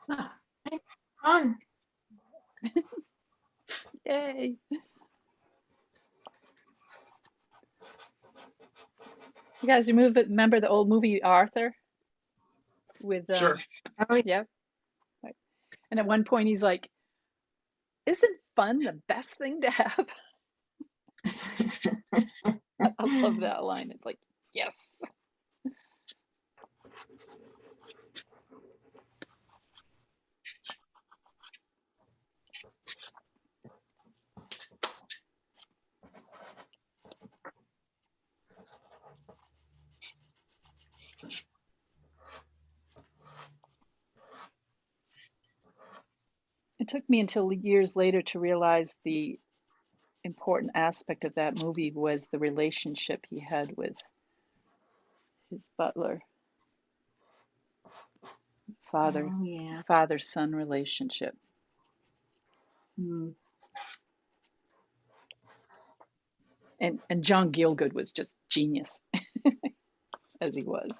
Huh. Fun. Yay. You guys remember the old movie Arthur with Sure. Oh, yeah. Right. And at one point he's like, isn't fun the best thing to have? I love that line. It's like, yes. It took me until years later to realize the important aspect of that movie was the relationship he had with his butler, Oh, yeah. father-son relationship. Hmm. And John Gielgud was just genius as he was.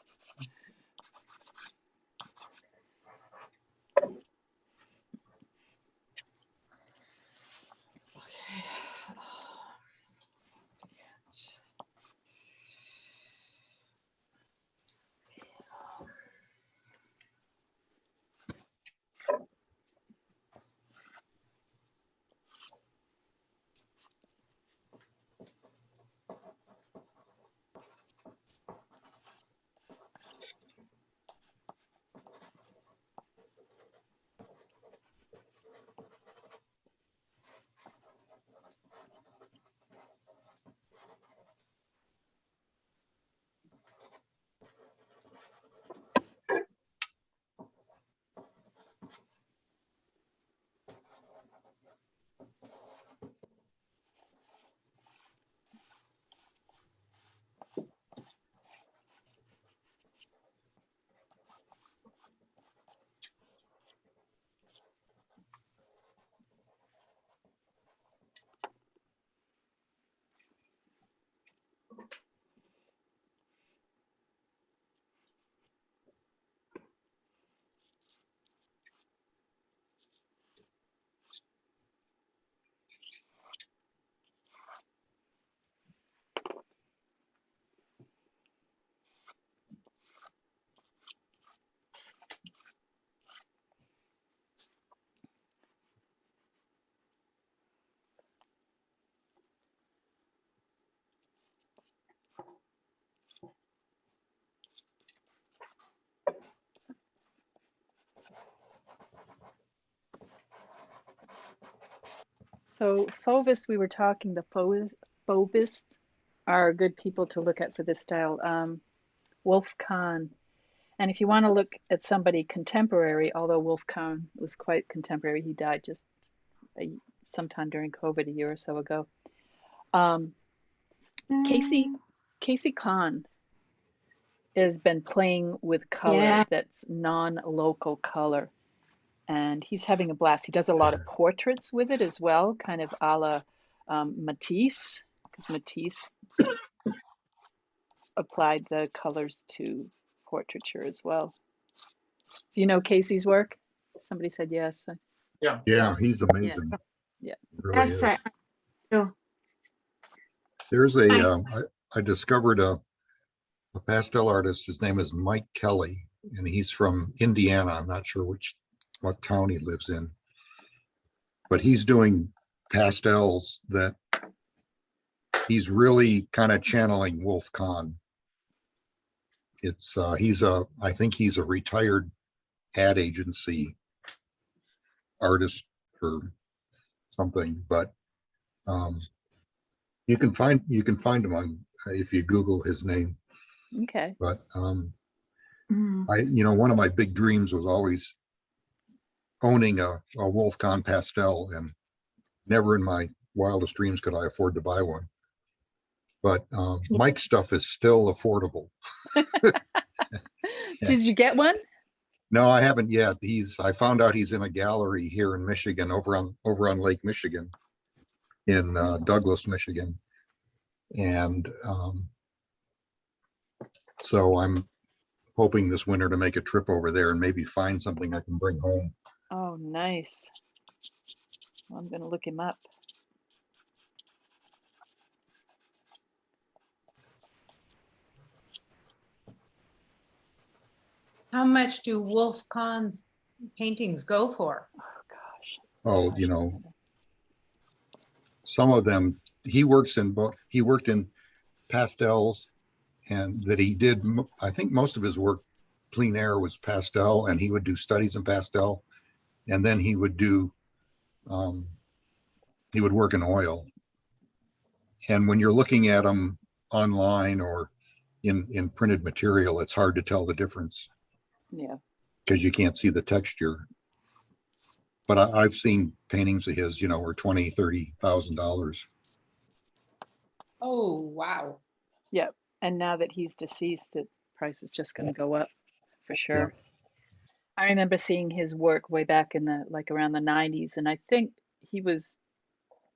So Fauvists, we were talking, the Fauvists are good people to look at for this style. Wolf Kahn. And if you want to look at somebody contemporary, although Wolf Kahn was quite contemporary, he died just sometime during COVID a year or so ago. Casey Kahn has been playing with color Yeah. that's non-local color, and he's having a blast. He does a lot of portraits with it as well, kind of a la Matisse, because Matisse applied the colors to portraiture as well. Do you know Casey's work? Somebody said yes. Yeah. Yeah, he's amazing. Yeah. He really yes, is. no. There's Nice. I discovered a pastel artist. His name is Mike Kelly, and he's from Indiana. I'm not sure what town he lives in, but he's doing pastels that he's really kind of channeling Wolf Kahn. It's I think he's a retired ad agency artist or something, but Um, you can find him on if you Google his name. Okay. But Mm. one of my big dreams was always owning a Wolfcon pastel, and never in my wildest dreams could I afford to buy one. But Mike's stuff is still affordable. Did you get one? No, I haven't yet. I found out he's in a gallery here in Michigan, over on Lake Michigan, in Douglas, Michigan. And so I'm hoping this winter to make a trip over there and maybe find something I can bring home. Oh, nice. Well, I'm going to look him up. How much do Wolf Kahn's paintings go for? Oh, gosh. Oh, some of them, he worked in pastels, and that he did, I think most of his work, plein air, was pastel, and he would do studies in pastel, and then he would work in oil. And when you're looking at them online or in printed material, it's hard to tell the difference. Yeah. Because you can't see the texture. But I've seen paintings of his, were $20,000-$30,000. Oh, wow. Yep. And now that he's deceased, the price is just going to go up for sure. Yeah. I remember seeing his work way back in around the 90s, and I think he was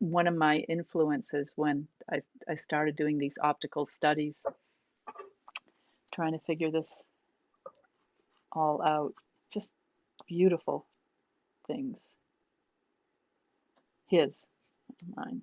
one of my influences when I started doing these optical studies, trying to figure this all out. Just beautiful things. His, mine.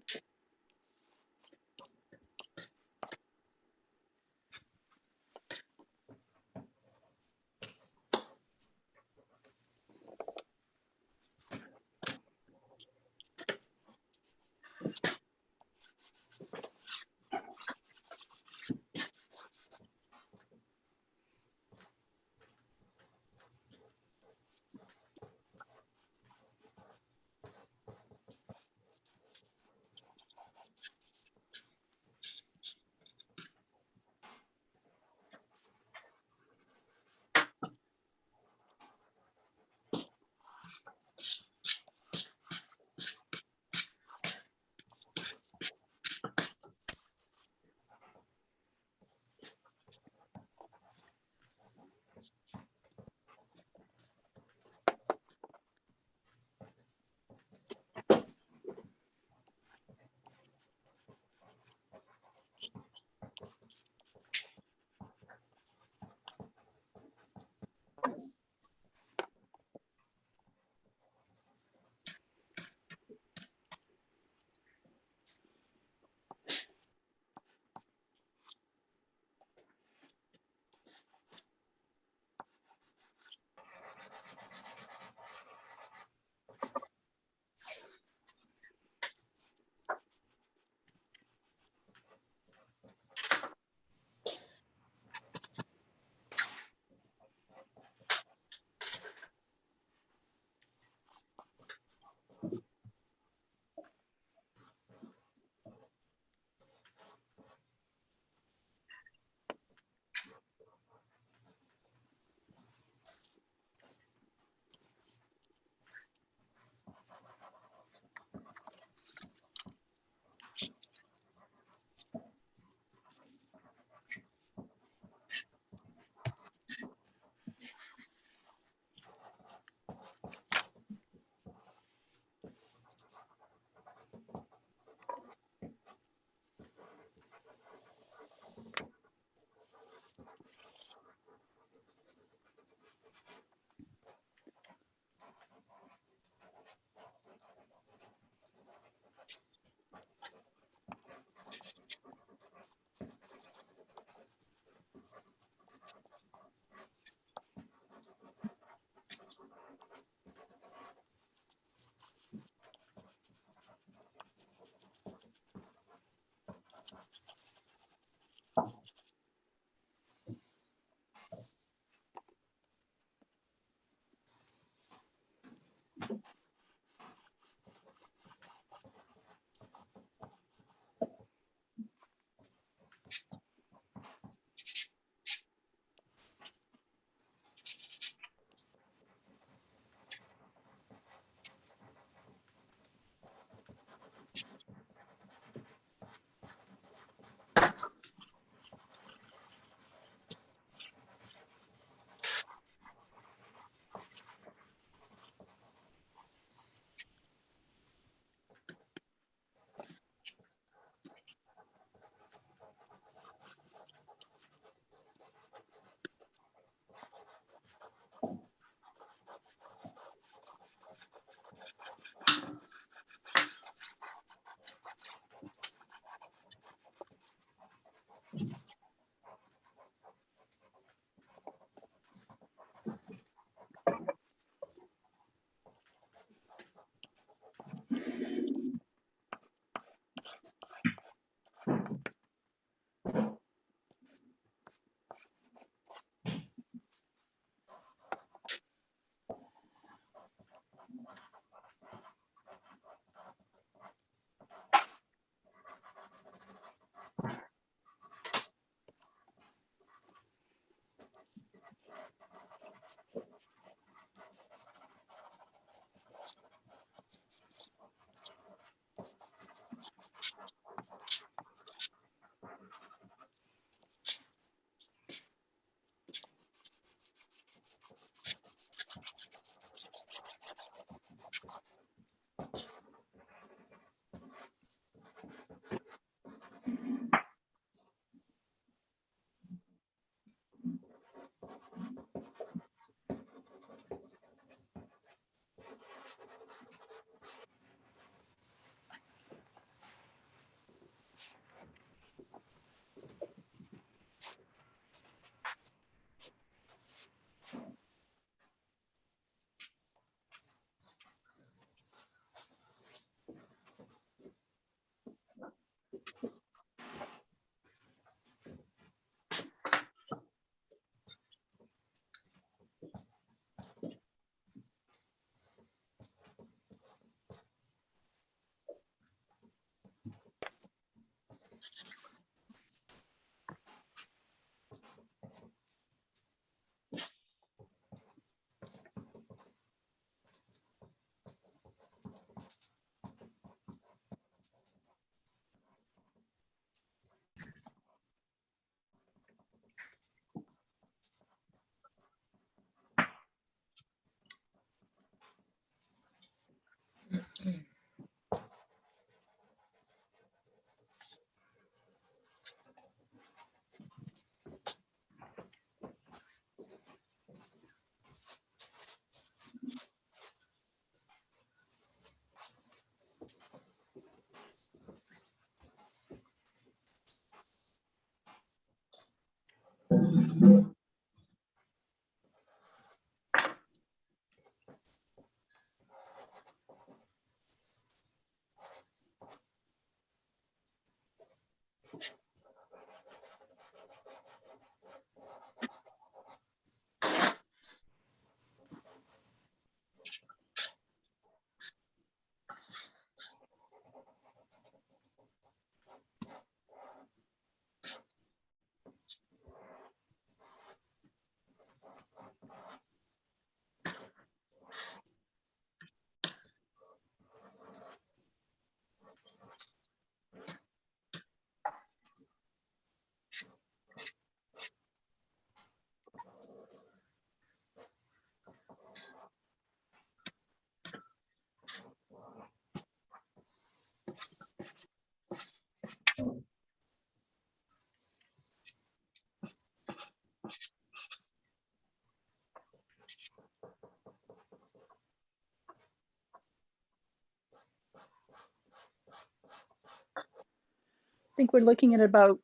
think we're looking at about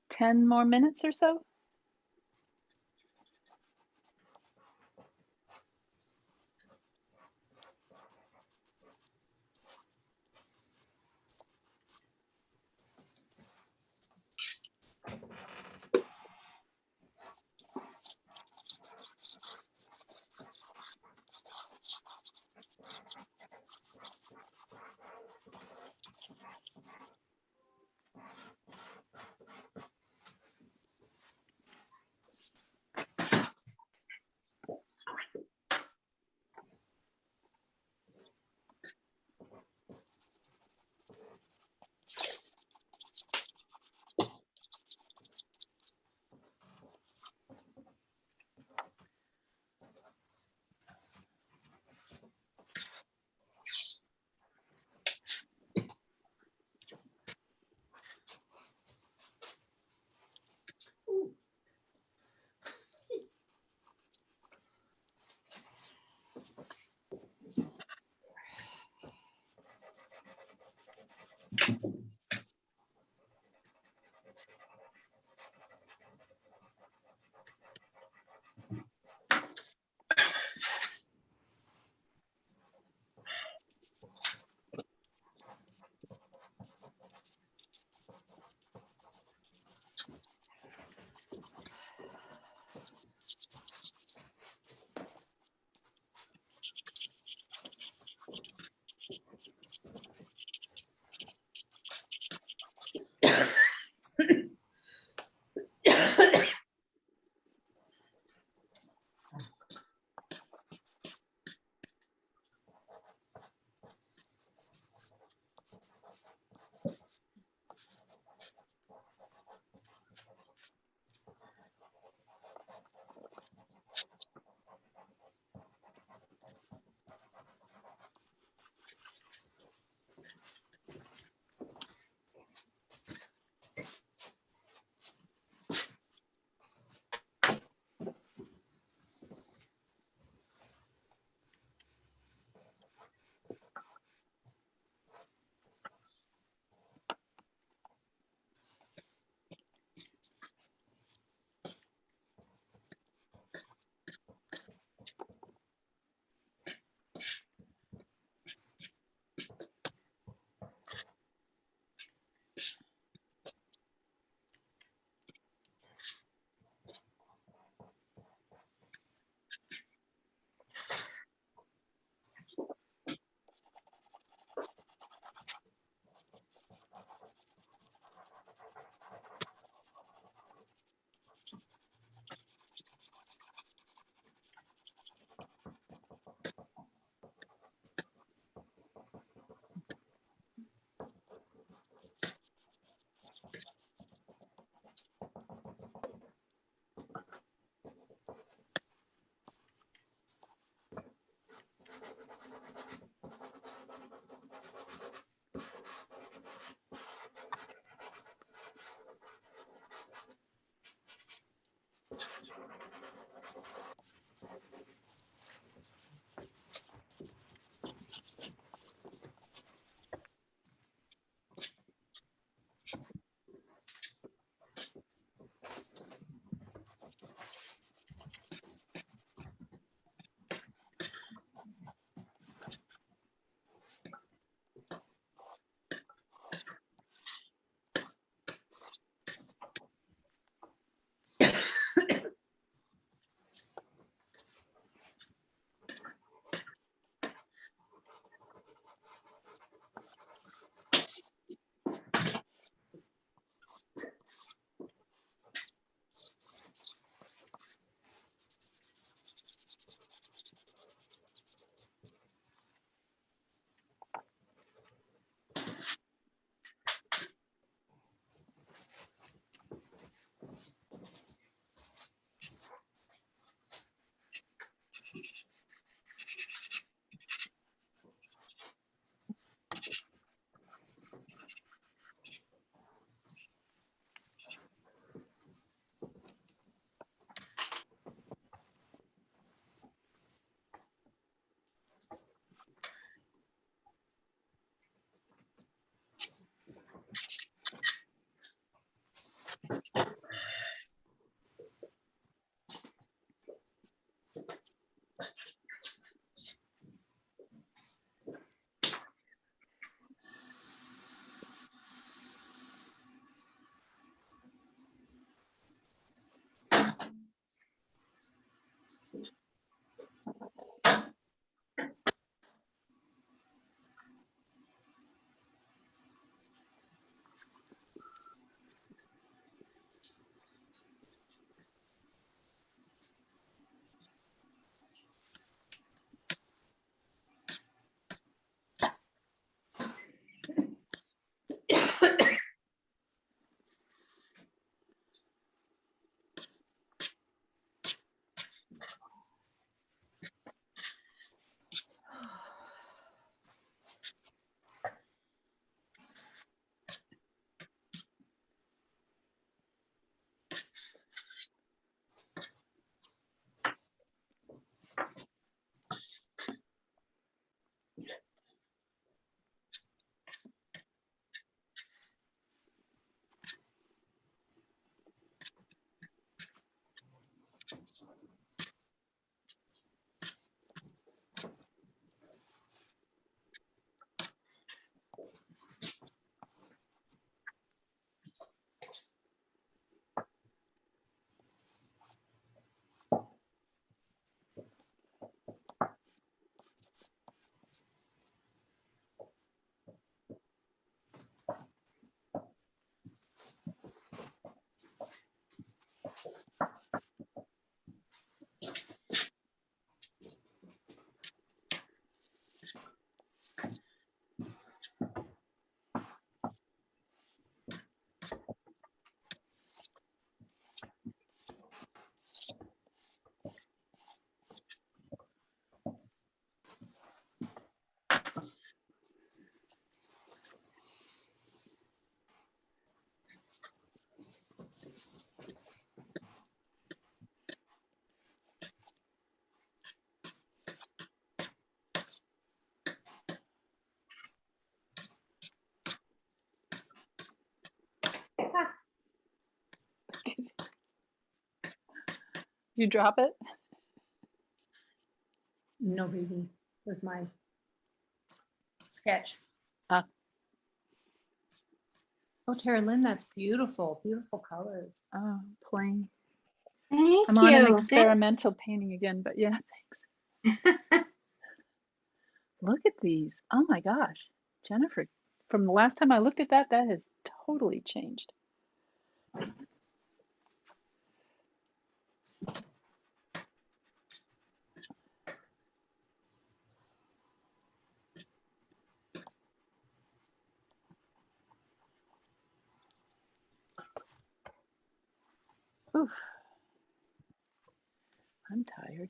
10 more minutes or so. You drop it? No baby was my sketch. Ah. Oh, Tara Lynn, that's beautiful. Beautiful colors. Oh, plain. Thank I'm on an you. experimental painting again, but yeah, thanks. Look at these. Oh my gosh. Jennifer, from the last time I looked at that, that has totally changed. Oof. I'm tired.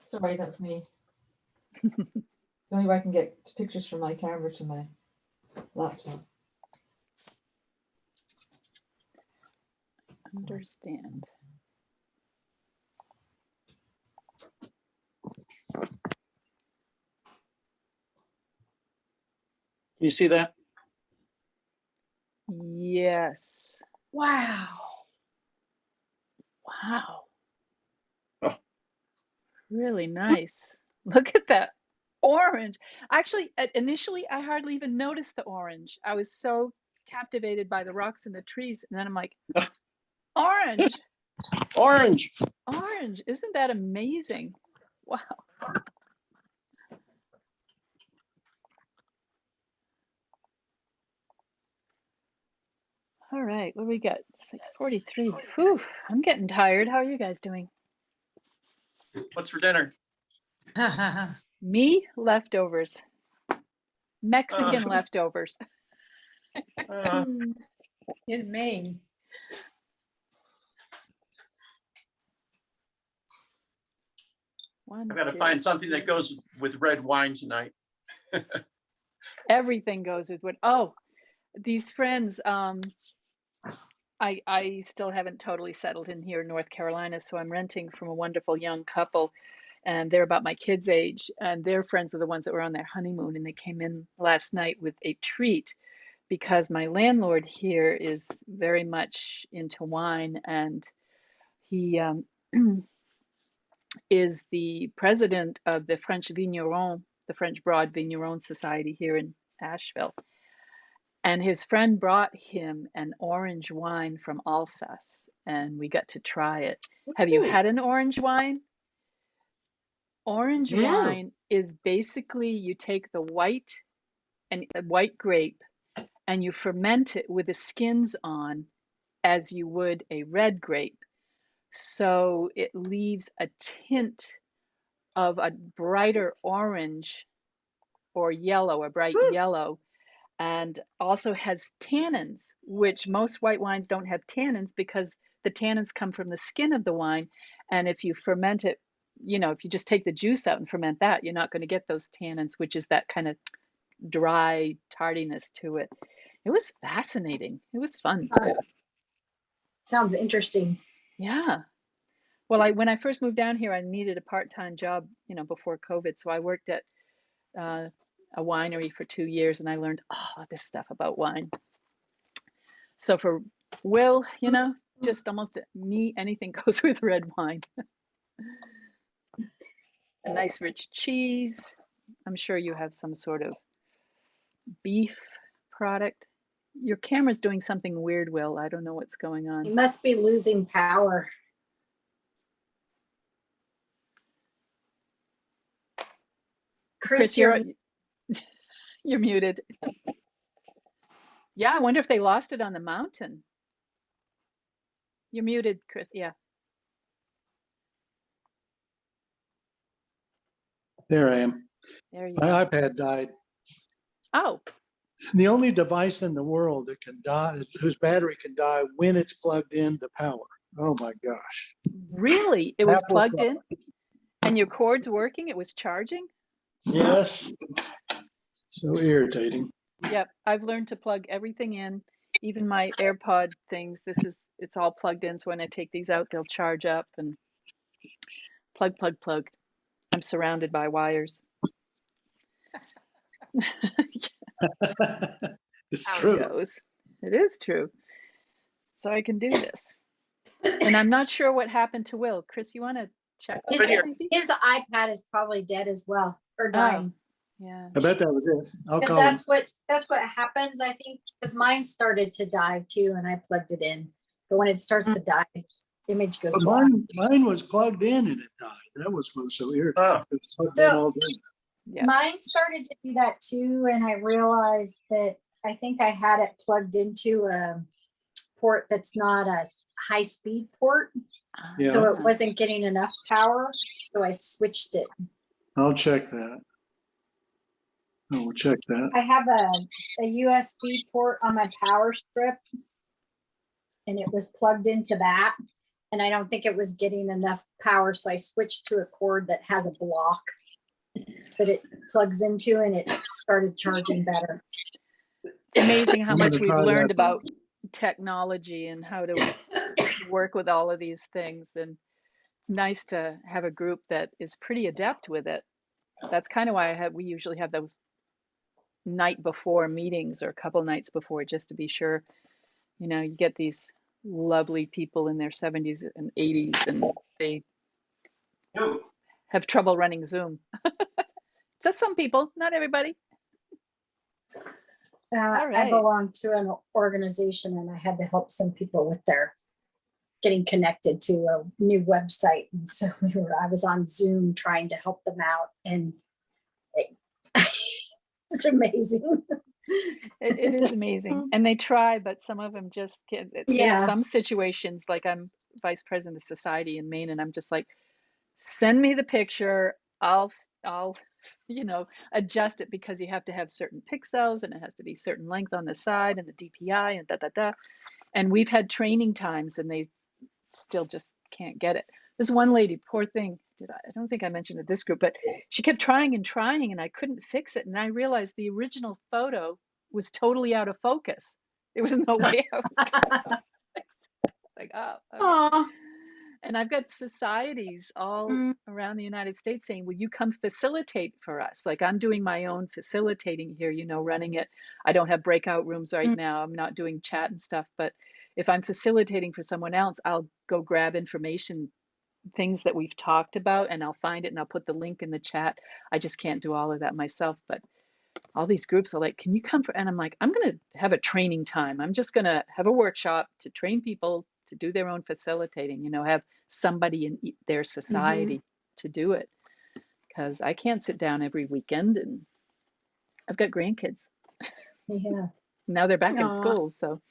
Sorry, that's me. The only way I can get pictures from my camera to my laptop. Understand. Can you see that? Yes. Wow. Wow. Oh. Really nice. Look at that orange. Actually, initially, I hardly even noticed the orange. I was so captivated by the rocks and the trees. And then I'm like, orange, Orange. orange. Isn't that amazing? Wow. All right, what do we got? 6:43. Whew, I'm getting tired. How are you guys doing? What's for dinner? Me, leftovers. Mexican leftovers. In Maine. One, I've got to two, find something that three. goes with red wine tonight. Everything goes with what? Oh, these friends. I still haven't totally settled in here in North Carolina, so I'm renting from a wonderful young couple, and they're about my kids' age, and their friends are the ones that were on their honeymoon, and they came in last night with a treat because my landlord here is very much into wine, and he is the president of the French Vigneron, the French Broad Vigneron Society here in Asheville. And his friend brought him an orange wine from Alsace, and we got to try it. Have you Ooh. had an orange wine? Orange No. wine is basically you take the white and a white grape and you ferment it with the skins on as you would a red grape. So it leaves a tint of a brighter orange or yellow, a bright yellow, and also has tannins, which most white wines don't have tannins because the tannins come from the skin of the wine. And if you ferment it, you know, if you just take the juice out and ferment that, you're not going to get those tannins, which is that kind of dry tardiness to it. It was fascinating. It was fun too. Sounds interesting. Yeah. Well, when I first moved down here, I needed a part-time job, you know, before COVID. So I worked at a winery for 2 years and I learned all of this stuff about wine. So for Will, you know, just almost me, anything goes with red wine. A nice rich cheese. I'm sure you have some sort of beef product. Your camera's doing something weird, Will. I don't know what's going You on. must be losing power. Chris, Chris, you're muted. Yeah, I wonder if they lost it on the mountain. You're muted, Chris. Yeah. There I am. There you My go. iPad died. Oh, The only device in the world that can die, whose battery can die when it's plugged into power. Oh my gosh. really? It was Apple plugged in product. and your cord's working? It was charging? Yes. So irritating. Yep. I've learned to plug everything in, even my AirPod things. It's all plugged in. So when I take these out, they'll charge up and plug, plug, plug. I'm surrounded by wires. It's How true. it goes. It is true. So I can do this. And I'm not sure what happened to Will. Chris, you want to check on His, Right that here. maybe? his iPad is probably dead as well, or Oh, dying. yeah. I bet that was it. I'll Because call him. that's what happens, I think, because mine started to die too, and I plugged it in. But when it starts to die, the image goes But black. mine was plugged in and it died. That was what was so irritating. Oh. It was plugged in So- all day. Yeah. Mine started to do that too, and I realized that I think I had it plugged into a port that's not a high-speed port, Yeah. so it wasn't getting enough power. So I switched it. I'll check that. I will check that. I have a USB port on my power strip, and it was plugged into that, and I don't think it was getting enough power, so I switched to a cord that has a block that it plugs into, and it started charging better. It's amazing how I'm much gonna we've try learned that. about technology and how to work with all of these things. And nice to have a group that is pretty adept with it. That's kind of why we usually have those night before meetings or a couple nights before, just to be sure. You know, you get these lovely people in their 70s and 80s, and they No. have trouble running Zoom. Just some people, not everybody. I right. belong to an organization, and I had to help some people with their getting connected to a new website, and so I was on Zoom trying to help them out, and it's amazing. It is amazing. And they try, but some of them just can't. Yeah. There's some situations, like I'm vice president of society in Maine, and I'm just like, send me the picture. I'll adjust it, because you have to have certain pixels and it has to be certain length on the side and the DPI and da. And we've had training times and they still just can't get it. This one lady, poor thing, I don't think I mentioned it this group, but she kept trying and I couldn't fix it. And I realized the original photo was totally out of focus. There was no way I was gonna fix it. Like, oh, okay. Aw. And I've got societies all around the United States saying, will you come facilitate for us? Like, I'm doing my own facilitating here, running it. I don't have breakout rooms right now. I'm not doing chat and stuff. But if I'm facilitating for someone else, I'll go grab information, things that we've talked about, and I'll find it and I'll put the link in the chat. I just can't do all of that myself. But all these groups are like, can you come for? And I'm like, I'm going to have a training time. I'm just going to have a workshop to train people to do their own facilitating, have somebody in their society to do it, because I can't sit down every weekend, and I've got grandkids. Yeah. Now they're back in Aw. school, so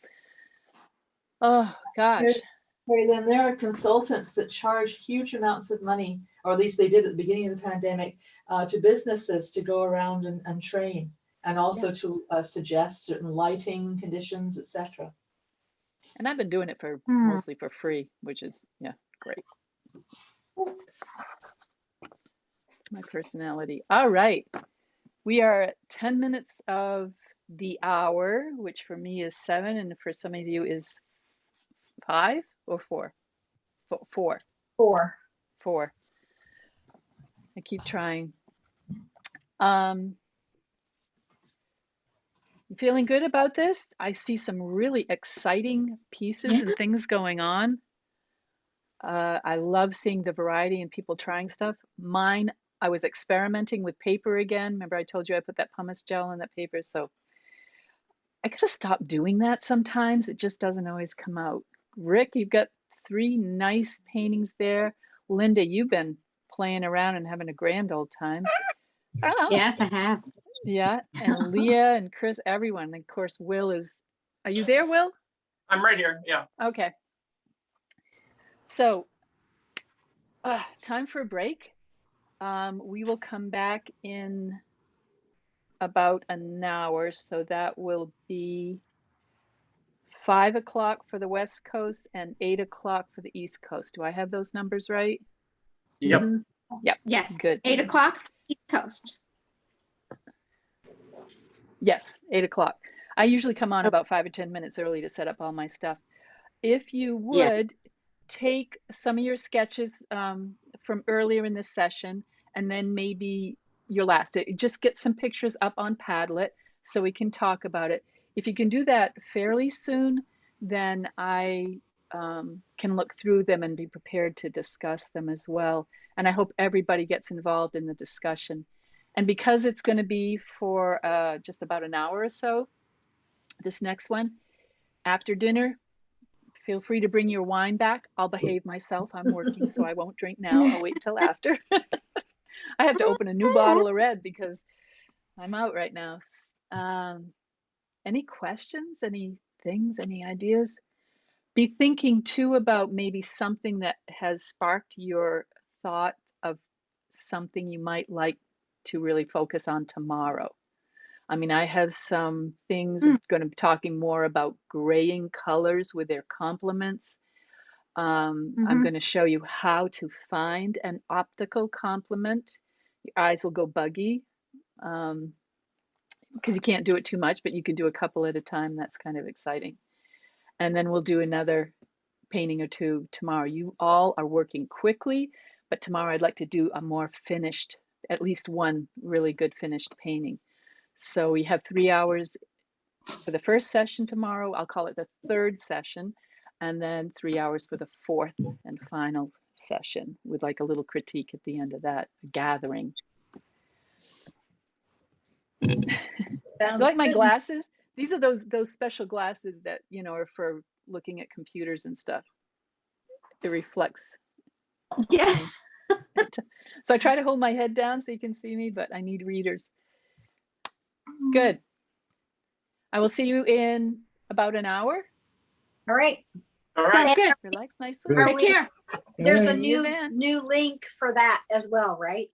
oh gosh. Mary Lynn, there are consultants that charge huge amounts of money, or at least they did at the beginning of the pandemic, to businesses to go around and train, and also to suggest certain lighting conditions, etc. And I've been doing it for mostly for free, which is great. My personality. All right. We are at 10 minutes of the hour, which for me is 7, and for some of you is 5 or 4? 4. 4. I keep trying. You feeling good about this? I see some really exciting pieces and things going on. I love seeing the variety and people trying stuff. Mine, I was experimenting with paper again. Remember I told you I put that pumice gel in that paper? So I gotta stop doing that sometimes. It just doesn't always come out. Rick, you've got 3 nice paintings there. Linda, you've been playing around and having a grand old time. Oh, Yes, I have. yeah. And Leah and Chris, everyone. And of course, Will is, are you there, Will? I'm right here. Yeah. Okay. So, time for a break. We will come back in about an hour, so that will be 5 o'clock for the West Coast and 8 o'clock for the East Coast. Do I have those numbers right? Yep. Yep. Yes, Good. 8 o'clock East Coast. Yes, 8 o'clock. I usually come on about 5 or 10 minutes early to set up all my stuff. If you Yeah. would take some of your sketches from earlier in this session, and then maybe your last, just get some pictures up on Padlet so we can talk about it. If you can do that fairly soon, then I can look through them and be prepared to discuss them as well. And I hope everybody gets involved in the discussion. And because it's going to be for just about an hour or so, this next one, after dinner, feel free to bring your wine back. I'll behave myself. I'm working, so I won't drink now. I'll wait till after. I have to open a new bottle of red because I'm out right now. Any questions, any things, any ideas? Be thinking too about maybe something that has sparked your thought of something you might like to really focus on tomorrow. I mean, I have some things going to be talking more about graying colors with their complements. I'm going to show you how to find an optical complement. Your eyes will go buggy because you can't do it too much, but you can do a couple at a time. That's kind of exciting. And then we'll do another painting or two tomorrow. You all are working quickly, but tomorrow I'd like to do a more finished, at least one really good finished painting. So we have 3 hours for the first session tomorrow. I'll call it the third session, and then 3 hours for the fourth and final session with like a little critique at the end of that, a gathering. You like my glasses? These are those special glasses that, you know, are for looking at computers and stuff. It reflects. Yeah. So I try to hold my head down so you can see me, but I need readers. Good. I will see you in about an hour. All right. All right. Sounds good. Relax nicely. Good. Take care. There's a See you new then. link for that as well, right?